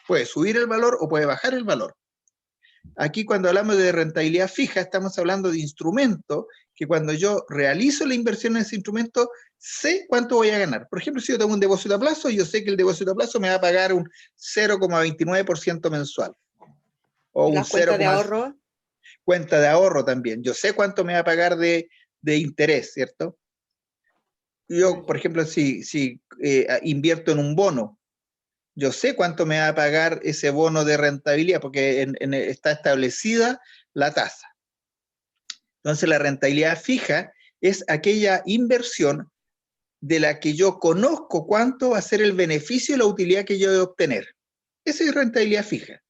S1: Puede subir el valor o puede bajar el valor. Aquí cuando hablamos de rentabilidad fija, estamos hablando de instrumento que cuando yo realizo la inversión en ese instrumento, sé cuánto voy a ganar. Por ejemplo, si yo tengo un depósito a plazo, yo sé que el depósito a plazo me va a pagar un 0,29% mensual. O un
S12: ¿Las cuentas de ahorro?
S1: Cuenta de ahorro también. Yo sé cuánto me va a pagar de interés, ¿cierto? Yo, por ejemplo, si invierto en un bono, yo sé cuánto me va a pagar ese bono de rentabilidad, porque está establecida la tasa. Entonces, la rentabilidad fija es aquella inversión de la que yo conozco cuánto va a ser el beneficio y la utilidad que yo voy a obtener. Esa es rentabilidad fija.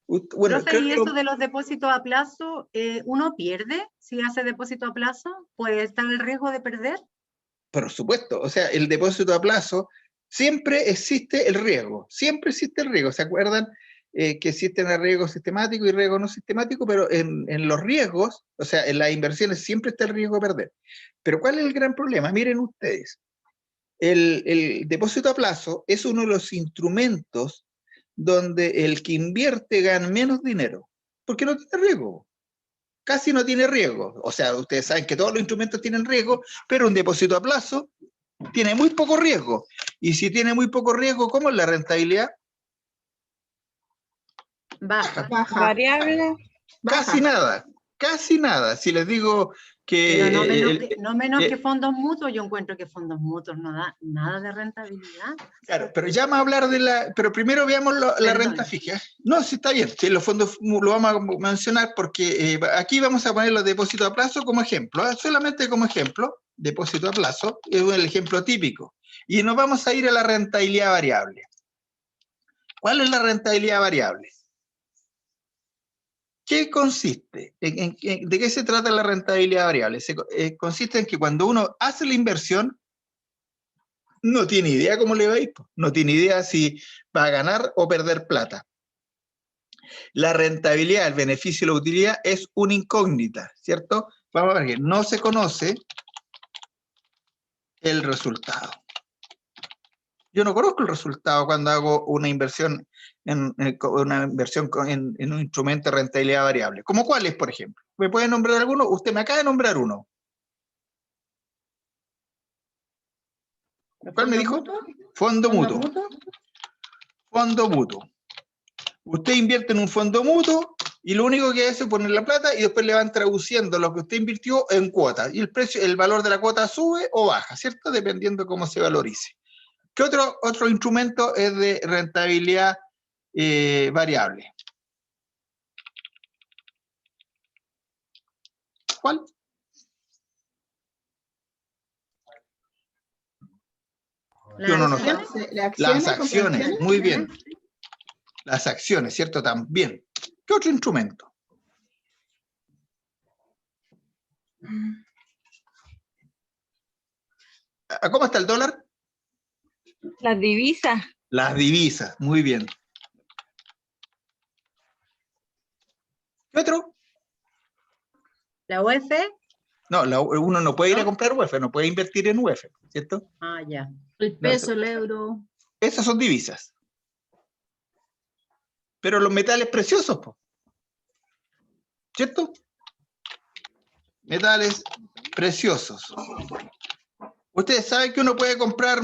S1: Bueno,
S8: Profe, ¿y eso de los depósitos a plazo, uno pierde si hace depósito a plazo? ¿Puede estar el riesgo de perder?
S1: Por supuesto, o sea, el depósito a plazo, siempre existe el riesgo, siempre existe el riesgo. ¿Se acuerdan que existen el riesgo sistemático y riesgo no sistemático? Pero en los riesgos, o sea, en las inversiones siempre está el riesgo de perder. Pero ¿cuál es el gran problema? Miren ustedes, el depósito a plazo es uno de los instrumentos donde el que invierte gana menos dinero, porque no tiene riesgo. Casi no tiene riesgo. O sea, ustedes saben que todos los instrumentos tienen riesgo, pero un depósito a plazo tiene muy poco riesgo. Y si tiene muy poco riesgo, ¿cómo es la rentabilidad?
S8: Baja.
S3: Variable.
S1: Casi nada, casi nada. Si les digo que...
S8: Pero no menos que fondos mutuos, yo encuentro que fondos mutuos no da nada de rentabilidad.
S1: Claro, pero ya vamos a hablar de la... Pero primero veamos la renta fija. No, sí está bien, sí, los fondos lo vamos a mencionar porque aquí vamos a poner los depósitos a plazo como ejemplo, solamente como ejemplo, depósito a plazo, es el ejemplo típico. Y nos vamos a ir a la rentabilidad variable. ¿Cuál es la rentabilidad variable? ¿Qué consiste? ¿De qué se trata la rentabilidad variable? Consiste en que cuando uno hace la inversión, no tiene idea cómo le va a ir, no tiene idea si va a ganar o perder plata. La rentabilidad, el beneficio y la utilidad es una incógnita, ¿cierto? Vamos a ver que no se conoce el resultado. Yo no conozco el resultado cuando hago una inversión en un instrumento de rentabilidad variable. ¿Cómo cuáles, por ejemplo? ¿Me puede nombrar alguno? Usted me acaba de nombrar uno. ¿Cuál me dijo? Fondo mutuo. Fondo mutuo. Usted invierte en un fondo mutuo y lo único que hace es poner la plata y después le van traduciendo lo que usted invirtió en cuotas. Y el valor de la cuota sube o baja, ¿cierto? Dependiendo de cómo se valorice. ¿Qué otro instrumento es de rentabilidad variable? ¿Cuál? Las acciones, muy bien. Las acciones, ¿cierto? También. ¿Qué otro instrumento? ¿Cómo está el dólar?
S3: Las divisas.
S1: Las divisas, muy bien. ¿Qué otro?
S8: ¿La UF?
S1: No, uno no puede ir a comprar UF, no puede invertir en UF, ¿cierto?
S8: Ah, ya.
S2: El peso, el euro.
S1: Esas son divisas. Pero los metales preciosos, ¿cierto? Metales preciosos. Ustedes saben que uno puede comprar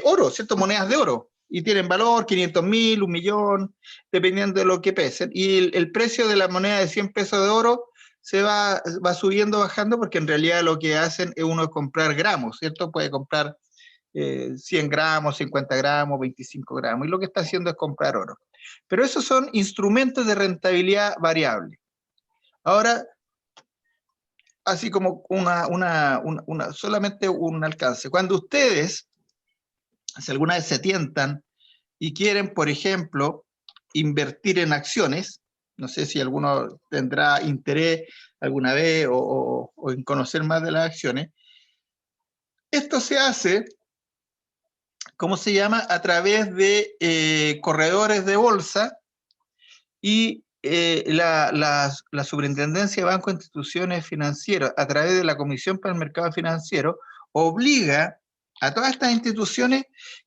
S1: oro, ¿cierto? Monedas de oro. Y tienen valor, 500.000, 1.000.000, dependiendo de lo que pesen. Y el precio de la moneda de 100 pesos de oro se va subiendo, bajando, porque en realidad lo que hacen es uno comprar gramos, ¿cierto? Puede comprar 100 gramos, 50 gramos, 25 gramos. Y lo que está haciendo es comprar oro. Pero esos son instrumentos de rentabilidad variable. Ahora, así como solamente un alcance. Cuando ustedes, si alguna vez se tientan y quieren, por ejemplo, invertir en acciones, no sé si alguno tendrá interés alguna vez o en conocer más de las acciones, esto se hace, ¿cómo se llama? A través de corredores de bolsa y la Superintendencia de Bancos e Instituciones Financieras, a través de la Comisión para el Mercado Financiero, obliga a todas estas instituciones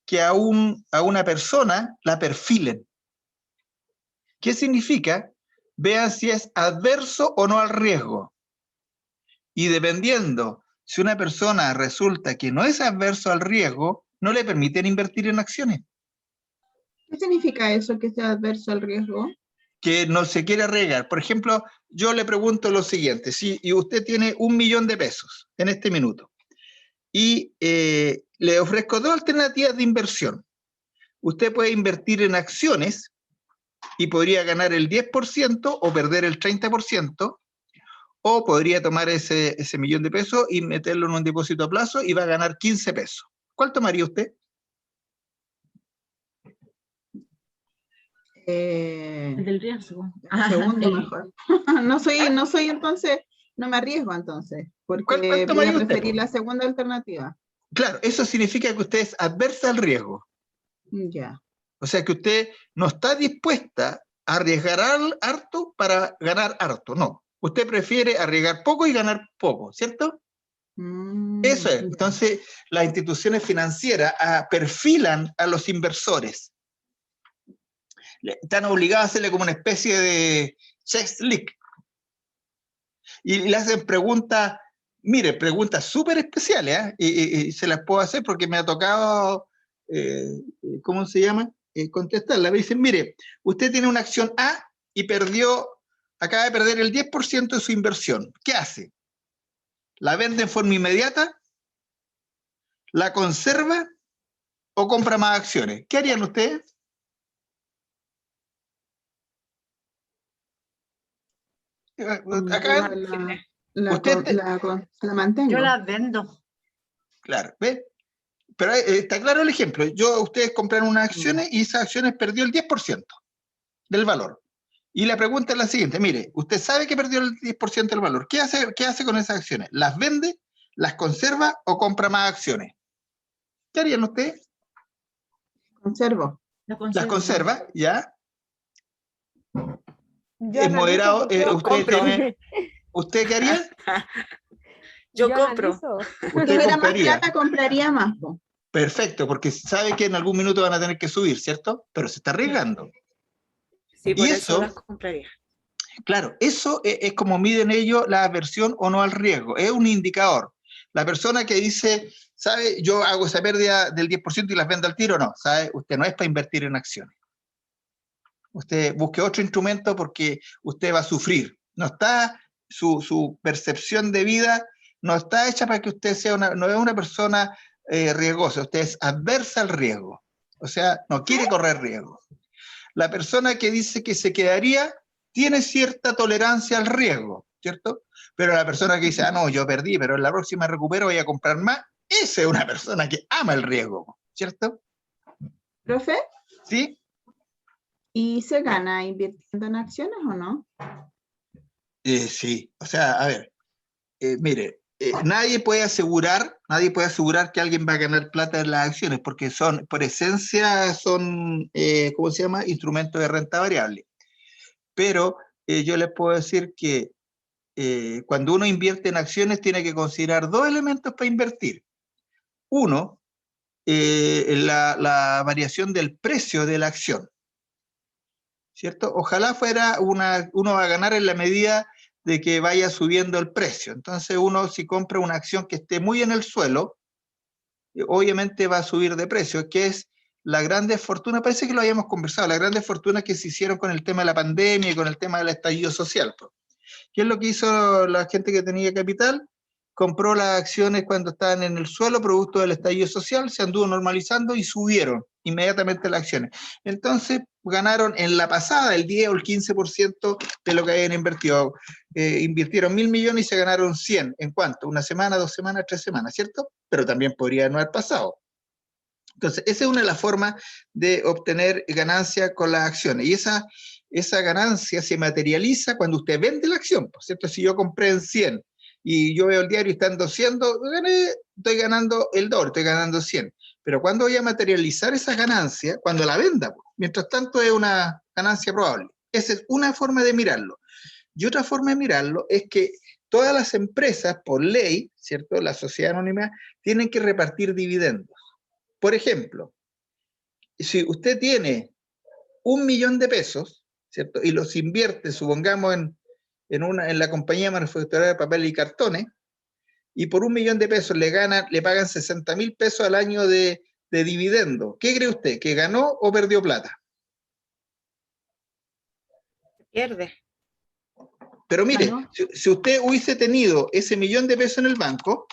S1: que a una persona la perfilen. ¿Qué significa? Vean si es adverso o no al riesgo. Y dependiendo, si una persona resulta que no es adverso al riesgo, no le permiten invertir en acciones.
S6: ¿Qué significa eso, que sea adverso al riesgo?
S1: Que no se quiere arriesgar. Por ejemplo, yo le pregunto lo siguiente, si usted tiene 1.000.000 de pesos en este minuto y le ofrezco dos alternativas de inversión. Usted puede invertir en acciones y podría ganar el 10% o perder el 30%, o podría tomar ese 1.000.000 de pesos y meterlo en un depósito a plazo y va a ganar 15 pesos. ¿Cuál tomaría usted?
S2: El del riesgo.
S6: El segundo mejor. No soy entonces, no me arriesgo entonces, porque
S1: ¿Cuál
S6: voy
S1: tomaría
S6: a
S1: usted?
S6: preferir la segunda alternativa.
S1: Claro, eso significa que usted es adversa al riesgo.
S6: Ya.
S1: O sea que usted no está dispuesta a arriesgar harto para ganar harto, no. Usted prefiere arriesgar poco y ganar poco, ¿cierto? Eso es. Entonces, las instituciones financieras perfilan a los inversores. Están obligados a hacerle como una especie de checklist. Y le hacen preguntas, mire, preguntas súper especiales, ¿eh? Y se las puedo hacer porque me ha tocado, ¿cómo se llama? Contestarla. Me dicen, mire, usted tiene una acción A y acaba de perder el 10% de su inversión. ¿Qué hace? ¿La vende en forma inmediata? ¿La conserva? ¿O compra más acciones? ¿Qué harían ustedes? Acá,
S6: La mantengo.
S8: Yo las vendo.
S1: claro, ¿ve? Pero está claro el ejemplo. Ustedes compraron unas acciones y esas acciones perdió el 10% del valor. Y la pregunta es la siguiente, mire, usted sabe que perdió el 10% del valor. ¿Qué hace con esas acciones? ¿Las vende, las conserva o compra más acciones? ¿Qué harían ustedes?
S6: Conservo.
S1: Las conserva, ¿ya?
S7: Yo
S1: Es
S7: analizo
S1: moderado.
S7: porque
S1: ¿Usted qué haría?
S12: Yo compro.
S7: analizo.
S6: Si
S1: Usted
S6: tuviera más
S1: compraría.
S6: plata, compraría más. Po.
S1: Perfecto, porque sabe que en algún minuto van a tener que subir, ¿cierto? Pero se está arriesgando.
S12: Sí, por
S1: Y
S12: eso
S1: eso,
S12: las compraría.
S1: claro, eso es como miden ellos la aversión o no al riesgo. Es un indicador. La persona que dice, ¿sabe? Yo hago esa pérdida del 10% y las vendo al tiro, no. ¿Sabe? Usted no es para invertir en acciones. Usted busque otro instrumento porque usted va a sufrir. No está, su percepción de vida no está hecha para que usted sea no es una persona riesgosa, usted es adversa al riesgo. O sea, no quiere correr riesgo. La persona que dice que se quedaría tiene cierta tolerancia al riesgo, ¿cierto? Pero la persona que dice, no, yo perdí, pero en la próxima recupero, voy a comprar más, esa es una persona que ama el riesgo, ¿cierto?
S6: ¿Profe?
S1: ¿Sí?
S6: ¿Y se gana invirtiendo en acciones o no?
S1: Sí, o sea, a ver, mire, nadie puede asegurar que alguien va a ganar plata en las acciones, porque por esencia, son, ¿cómo se llama? Instrumentos de renta variable. Pero yo les puedo decir que cuando uno invierte en acciones tiene que considerar dos elementos para invertir. Uno, la variación del precio de la acción, ¿cierto? Ojalá fuera uno va a ganar en la medida de que vaya subiendo el precio. Entonces uno, si compra una acción que esté muy en el suelo, obviamente va a subir de precio, que es las grandes fortunas, parece que lo habíamos conversado, las grandes fortunas que se hicieron con el tema de la pandemia y con el tema del estallido social. ¿Qué es lo que hizo la gente que tenía capital? Compró las acciones cuando estaban en el suelo, producto del estallido social, se anduvo normalizando y subieron inmediatamente las acciones. Entonces ganaron en la pasada el 10 o el 15% de lo que habían invertido. Invirtieron 1.000 millones y se ganaron 100. ¿En cuánto? ¿Una semana, 2 semanas, 3 semanas, cierto? Pero también podría no haber pasado. Entonces, esa es una de las formas de obtener ganancia con las acciones. Y esa ganancia se materializa cuando usted vende la acción, por cierto. Si yo compré en 100 y yo veo el diario y está en 200, estoy ganando el doble, estoy ganando 100. Pero ¿cuándo voy a materializar esa ganancia? Cuando la venda. Mientras tanto es una ganancia probable. Esa es una forma de mirarlo. Y otra forma de mirarlo es que todas las empresas, por ley, ¿cierto? La sociedad anónima, tienen que repartir dividendos. Por ejemplo, si usted tiene 1 millón de pesos, ¿cierto? Y los invierte, supongamos, en la compañía manufacturera de papel y cartones, y por 1 millón de pesos le pagan 60.000 pesos al año de dividendo. ¿Qué cree usted? ¿Que ganó o perdió plata?
S12: Pierde.
S1: Pero mire, si usted hubiese tenido ese 1 millón de pesos en el banco,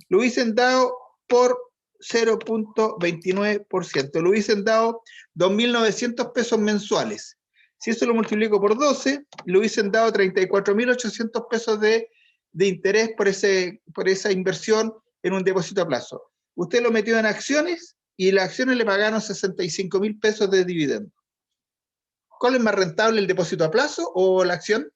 S1: lo hubiesen dado por 0.29%, lo hubiesen dado 2.900 pesos mensuales. Si eso lo multiplico por 12, le hubiesen dado 34.800 pesos de interés por esa inversión en un depósito a plazo. Usted lo metió en acciones y las acciones le pagaron 65.000 pesos de dividendo. ¿Cuál es más rentable, el depósito a plazo o la acción?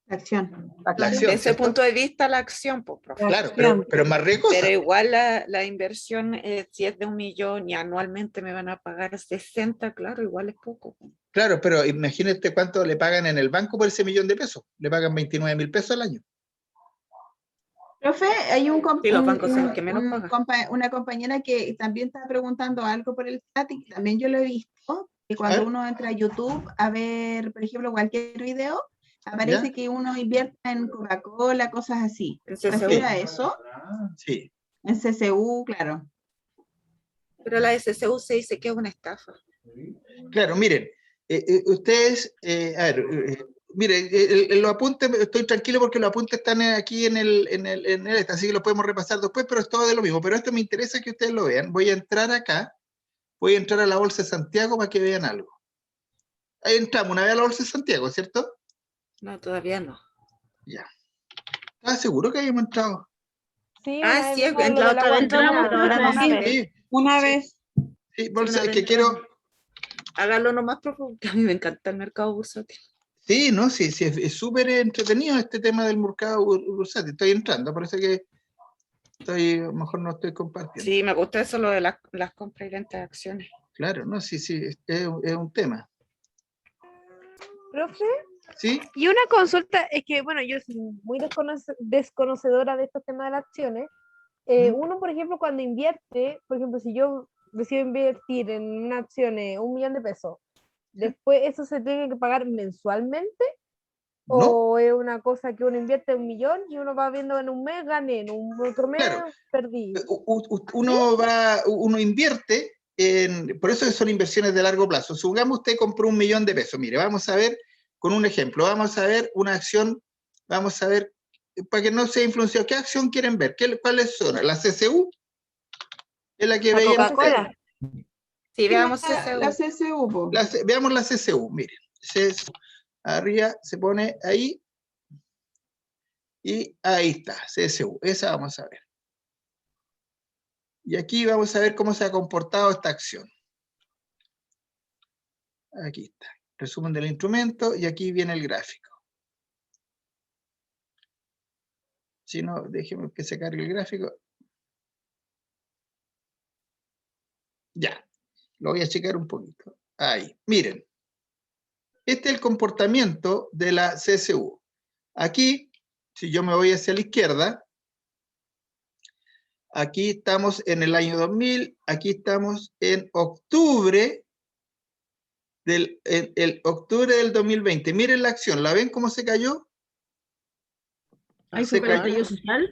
S6: La acción.
S1: La acción,
S12: Desde ese
S1: ¿cierto?
S12: punto de vista, la acción, pues, profe.
S1: Claro, pero es más riesgosa.
S12: Pero igual la inversión, si es de 1 millón y anualmente me van a pagar 60, claro, igual es poco.
S1: Claro, pero imagínate cuánto le pagan en el banco por ese 1 millón de pesos. Le pagan 29.000 pesos al año.
S6: Profe, hay
S12: Sí, los bancos son los que menos pagan.
S6: una compañera que también está preguntando algo por el chat y que también yo lo he visto, que cuando uno entra a YouTube a ver, por ejemplo, cualquier video, aparece que uno invierta en Coca-Cola, cosas así. ¿Se refiere a eso?
S1: Sí.
S6: En CCU, claro.
S12: Pero la SCU se dice que es una estafa.
S1: Claro, miren, ustedes, a ver, miren, los apuntes, estoy tranquilo porque los apuntes están aquí en el así que los podemos repasar después, pero es todo de lo mismo. Pero esto me interesa que ustedes lo vean. Voy a entrar acá, voy a entrar a la Bolsa de Santiago para que vean algo. Ahí entramos una vez a la Bolsa de Santiago, ¿cierto?
S12: No, todavía no.
S1: Ya. ¿Estás seguro que habíamos entrado?
S7: Sí,
S12: sí, la otra vez entramos, pero ahora no sé.
S1: Sí,
S3: Una vez.
S1: sí, Bolsa, es que quiero...
S12: Hágalo nomás, porque a mí me encanta el mercado bursátil.
S1: Sí, no, sí, es súper entretenido este tema del mercado bursátil. Estoy entrando, parece que a lo mejor no estoy compartiendo.
S12: Sí, me gusta eso, lo de las compras y ventas de acciones.
S1: Claro, no, sí, es un tema.
S7: ¿Profe?
S1: ¿Sí?
S7: Y una consulta, es que, bueno, yo soy muy desconocedora de estos temas de las acciones. Uno, por ejemplo, cuando invierte, por ejemplo, si yo decido invertir en una acción 1 millón de pesos, ¿después eso se tiene que pagar mensualmente?
S1: No.
S7: ¿O es una cosa que uno invierte 1 millón y uno va viendo en un mes gané, en un otro mes perdí?
S1: Uno invierte, por eso son inversiones de largo plazo. Supongamos usted compró 1 millón de pesos. Mire, vamos a ver con un ejemplo. Vamos a ver una acción, vamos a ver, para que no sea influenciado, ¿qué acción quieren ver? ¿Cuáles son? ¿La CCU? ¿Es la que veían
S3: Coca-Cola.
S12: Sí, veamos CCU.
S6: La CCU.
S1: Veamos la CCU, miren. Arriba se pone ahí. Y ahí está, CSU. Esa vamos a ver. Y aquí vamos a ver cómo se ha comportado esta acción. Aquí está. Resumen del instrumento y aquí viene el gráfico. Si no, déjeme que se cargue el gráfico. Ya. Lo voy a checar un poquito. Ahí. Miren. Este es el comportamiento de la CSU. Aquí, si yo me voy hacia la izquierda, aquí estamos en el año 2000, aquí estamos en octubre octubre del 2020. Miren la acción, ¿la ven cómo se cayó?
S2: Ahí fue con el estallido social.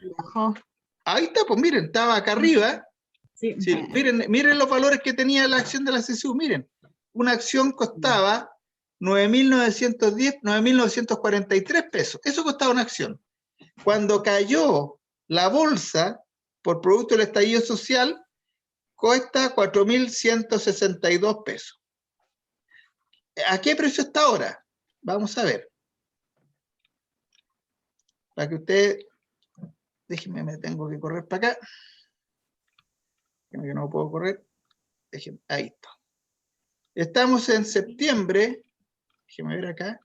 S1: Ahí está, pues miren, estaba acá arriba. Sí. Sí, miren los valores que tenía la acción de la CSU, miren. Una acción costaba 9.910, 9.943 pesos. Eso costaba una acción. Cuando cayó la bolsa por producto del estallido social, cuesta 4.162 pesos. ¿A qué precio está ahora? Vamos a ver. Para que usted... Déjenme, me tengo que correr para acá. Que no puedo correr. Déjenme, ahí está. Estamos en septiembre. Déjenme ver acá.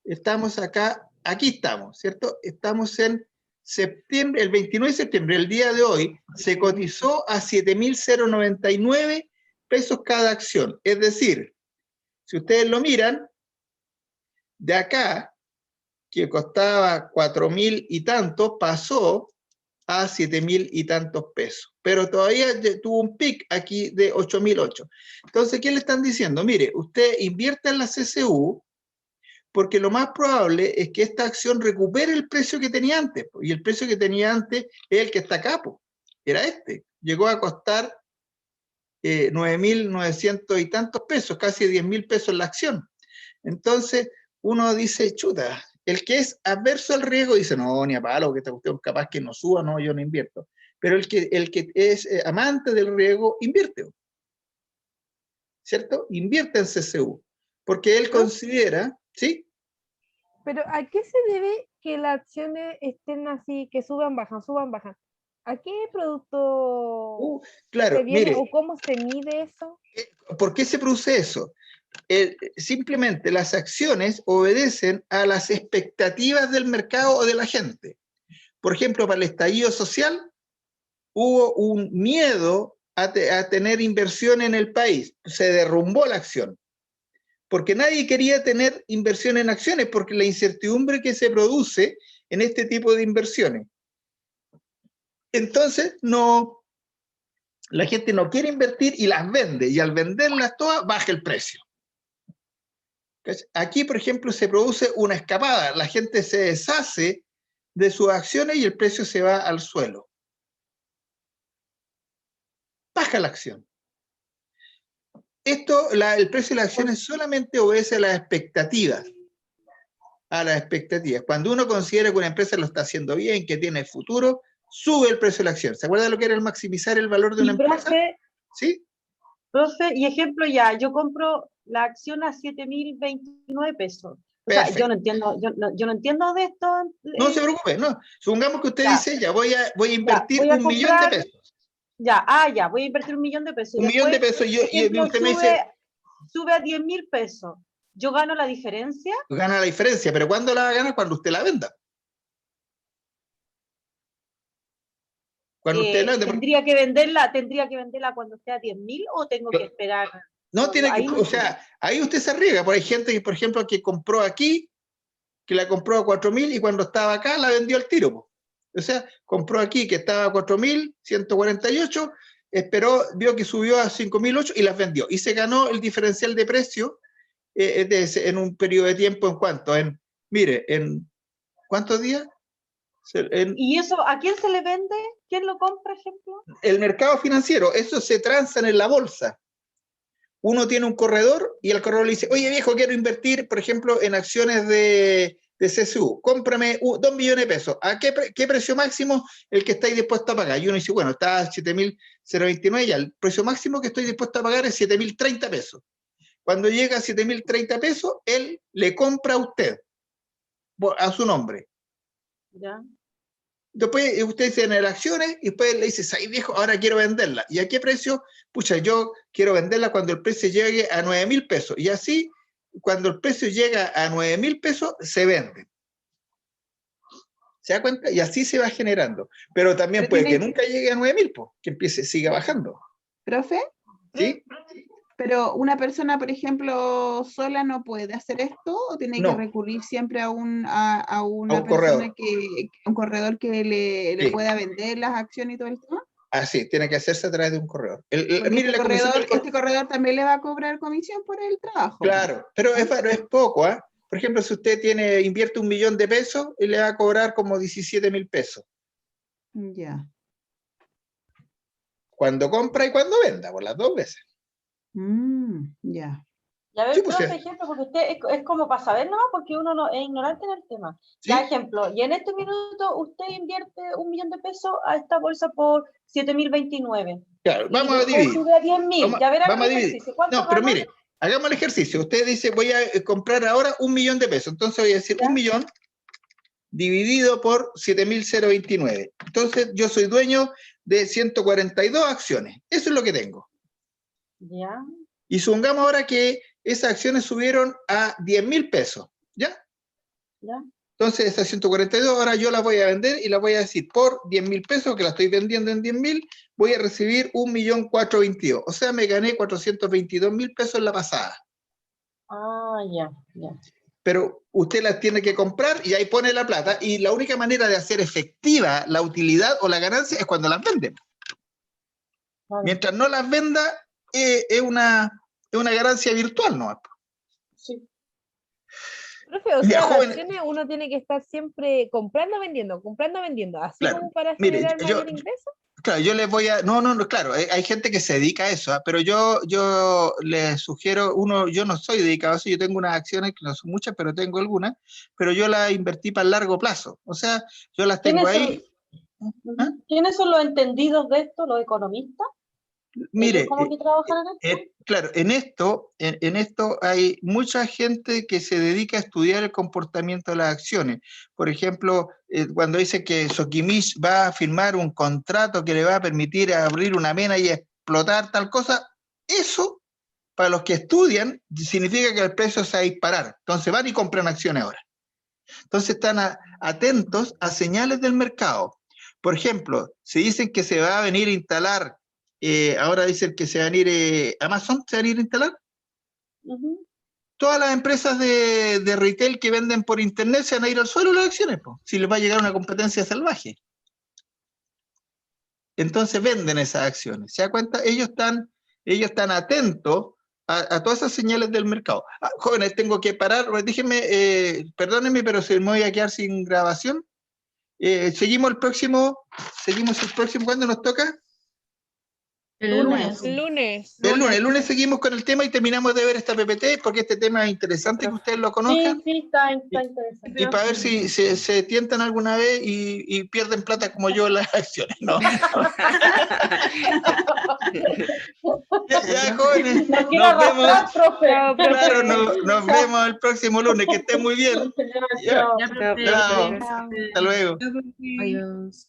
S1: Estamos acá. Aquí estamos, ¿cierto? Estamos en septiembre, el 29 de septiembre, el día de hoy, se cotizó a 7.099 pesos cada acción. Es decir, si ustedes lo miran, de acá, que costaba 4.000 y tantos, pasó a 7.000 y tantos pesos. Pero todavía tuvo un pic aquí de 8.008. Entonces, ¿qué le están diciendo? Mire, usted invierta en la CCU, porque lo más probable es que esta acción recupere el precio que tenía antes, y el precio que tenía antes es el que está acá, era este. Llegó a costar 9.900 y tantos pesos, casi 10.000 pesos la acción. Entonces, uno dice, chuta, el que es adverso al riesgo dice, no, ni a palo, que esta cuestión capaz que no suba, no, yo no invierto. Pero el que es amante del riesgo, invierte. ¿Cierto? Invierte en CCU, porque él considera, ¿sí?
S7: Pero ¿a qué se debe que las acciones estén así, que suban, bajan, suban, bajan? ¿A qué producto
S1: claro,
S7: se viene
S1: mire,
S7: o cómo se mide eso?
S1: ¿Por qué se produce eso? Simplemente las acciones obedecen a las expectativas del mercado o de la gente. Por ejemplo, para el estallido social hubo un miedo a tener inversión en el país. Se derrumbó la acción. Porque nadie quería tener inversión en acciones, porque la incertidumbre que se produce en este tipo de inversiones. Entonces, no, la gente no quiere invertir y las vende, y al venderlas todas, baja el precio. Aquí, por ejemplo, se produce una escapada, la gente se deshace de sus acciones y el precio se va al suelo. Baja la acción. Esto, el precio de las acciones solamente obedece a las expectativas. A las expectativas. Cuando uno considera que una empresa lo está haciendo bien, que tiene futuro, sube el precio de la acción. ¿Se acuerda de lo que era el maximizar el valor de una empresa?
S8: Profe,
S1: ¿Sí?
S8: profe, y ejemplo ya, yo compro la acción a 7.029 pesos. O sea, yo no entiendo, yo no entiendo de esto.
S1: No se preocupe, no. Supongamos que usted
S8: Ya.
S1: dice, ya voy a invertir
S8: voy a
S1: 1 millón de
S8: comprar-
S1: pesos.
S8: Ya, voy a invertir 1 millón de pesos.
S1: 1 millón de
S8: Después,
S1: pesos, y
S8: ejemplo,
S1: usted me dice,
S8: sube a 10.000 pesos. ¿Yo gano la diferencia?
S1: gana la diferencia, pero ¿cuándo la va a ganar? Cuando usted la venda. Cuando usted la venda.
S8: ¿Tendría que venderla cuando esté a 10.000 o tengo que esperar?
S1: No tiene que,
S8: Ahí no
S1: o sea, ahí usted se arriesga, porque hay gente que, por ejemplo, que compró aquí, que la compró a 4.000 y cuando estaba acá la vendió al tiro, po. O sea, compró aquí que estaba a 4.148, esperó, vio que subió a 5.008 y las vendió. Y se ganó el diferencial de precio en un periodo de tiempo, ¿en cuánto? Mire, ¿en cuántos días?
S8: ¿Y eso a quién se le vende? ¿Quién lo compra, ejemplo?
S1: El mercado financiero, eso se transan en la bolsa. Uno tiene un corredor y el corredor le dice, oye viejo, quiero invertir, por ejemplo, en acciones de CSU, cómprame 2 millones de pesos. ¿A qué precio máximo el que estáis dispuesto a pagar? Y uno dice, bueno, está a 7.029 ya, el precio máximo que estoy dispuesto a pagar es 7.030 pesos. Cuando llega a 7.030 pesos, él le compra a usted, a su nombre.
S8: Ya.
S1: Después usted dice en las acciones y después le dice, ay viejo, ahora quiero venderla. ¿Y a qué precio? Pucha, yo quiero venderla cuando el precio llegue a 9.000 pesos. Y así, cuando el precio llega a 9.000 pesos, se vende. ¿Se da cuenta? Y así se va generando. Pero también puede que nunca llegue a 9.000, pues, que siga bajando.
S6: ¿Profe?
S1: ¿Sí?
S6: Pero una persona, por ejemplo, sola no puede hacer esto, o tiene que recurrir siempre a una persona
S1: corredor.
S6: un corredor que le
S1: Sí.
S6: pueda vender las acciones y todo el tema.
S1: Así, tiene que hacerse a través de un corredor.
S6: Porque este corredor también le va a cobrar comisión por el trabajo.
S1: Claro, pero es poco, ¿ah? Por ejemplo, si usted invierte 1 millón de pesos, y le va a cobrar como 17.000 pesos.
S6: Ya.
S1: Cuando compra y cuando venda, por las 2 veces.
S6: Ya.
S8: Ya ver,
S1: Sí, pues,
S8: profe, ejemplo, porque usted es como para saber nomás, porque uno no, es ignorante en el tema.
S1: ¿Sí?
S8: Ya, ejemplo, y en este minuto usted invierte 1 millón de pesos a esta bolsa por 7.029.
S1: Claro,
S8: Y
S1: vamos a
S8: después
S1: dividir.
S8: sube a 10.000. Ya verá
S1: Vamos
S8: el
S1: a dividir.
S8: ejercicio. ¿Cuánto
S1: No, pero
S8: gana?
S1: mire, hagamos el ejercicio. Usted dice, voy a comprar ahora 1 millón de pesos. Entonces voy a decir 1 millón dividido por 7.029. Entonces yo soy dueño de 142 acciones. Eso es lo que tengo.
S8: Ya.
S1: Y supongamos ahora que esas acciones subieron a 10.000 pesos. ¿Ya?
S8: Ya.
S1: Entonces esas 142 ahora yo las voy a vender y las voy a decir por 10.000 pesos, que las estoy vendiendo en 10.000, voy a recibir 1.422.000. O sea, me gané 422.000 pesos en la pasada.
S8: Ah, ya.
S1: Pero usted las tiene que comprar y ahí pone la plata, y la única manera de hacer efectiva la utilidad o la ganancia es cuando las vende. Vale. Mientras no las venda, es una ganancia virtual, ¿no?
S7: Sí. Profe, o sea, las acciones uno tiene que estar siempre comprando, vendiendo, así
S1: claro,
S7: como para
S1: mire,
S7: generar mayor ingreso.
S1: Claro, yo les voy a... No, claro, hay gente que se dedica a eso, pero yo les sugiero, yo no soy dedicado a eso, yo tengo unas acciones que no son muchas, pero tengo algunas, pero yo las invertí para el largo plazo, o sea, yo las tengo ahí.
S8: ¿Quiénes son los entendidos de esto, los economistas?
S1: Mire,
S8: ¿Cómo que trabajan en esto?
S1: claro, en esto hay mucha gente que se dedica a estudiar el comportamiento de las acciones. Por ejemplo, cuando dice que Sokimich va a firmar un contrato que le va a permitir abrir una mena y explotar tal cosa, eso, para los que estudian, significa que el precio se va a disparar. Entonces van y compran acciones ahora. Entonces están atentos a señales del mercado. Por ejemplo, si dicen que se va a venir a instalar, ahora dicen que se van a ir, Amazon se van a ir a instalar. Todas las empresas de retail que venden por internet se van a ir al suelo las acciones, si les va a llegar una competencia salvaje. entonces venden esas acciones. ¿Se da cuenta? Ellos están atentos a todas esas señales del mercado. Jóvenes, tengo que parar, déjenme, perdónenme, pero se me voy a quedar sin grabación. Seguimos el próximo, ¿cuándo nos toca?
S2: El lunes.
S7: Lunes.
S1: El lunes seguimos con el tema y terminamos de ver esta PPT, porque este tema es interesante que ustedes lo conozcan.
S2: Sí, está interesante.
S1: Y para ver si se tientan alguna vez y pierden plata como yo en las acciones. No. Ya, jóvenes,
S2: No quiero
S1: nos vemos.
S2: arrastrar, profe.
S1: Claro, nos vemos el próximo lunes. Que estén muy bien. Ya,
S2: Chao.
S1: chao. Hasta luego.
S10: Adiós.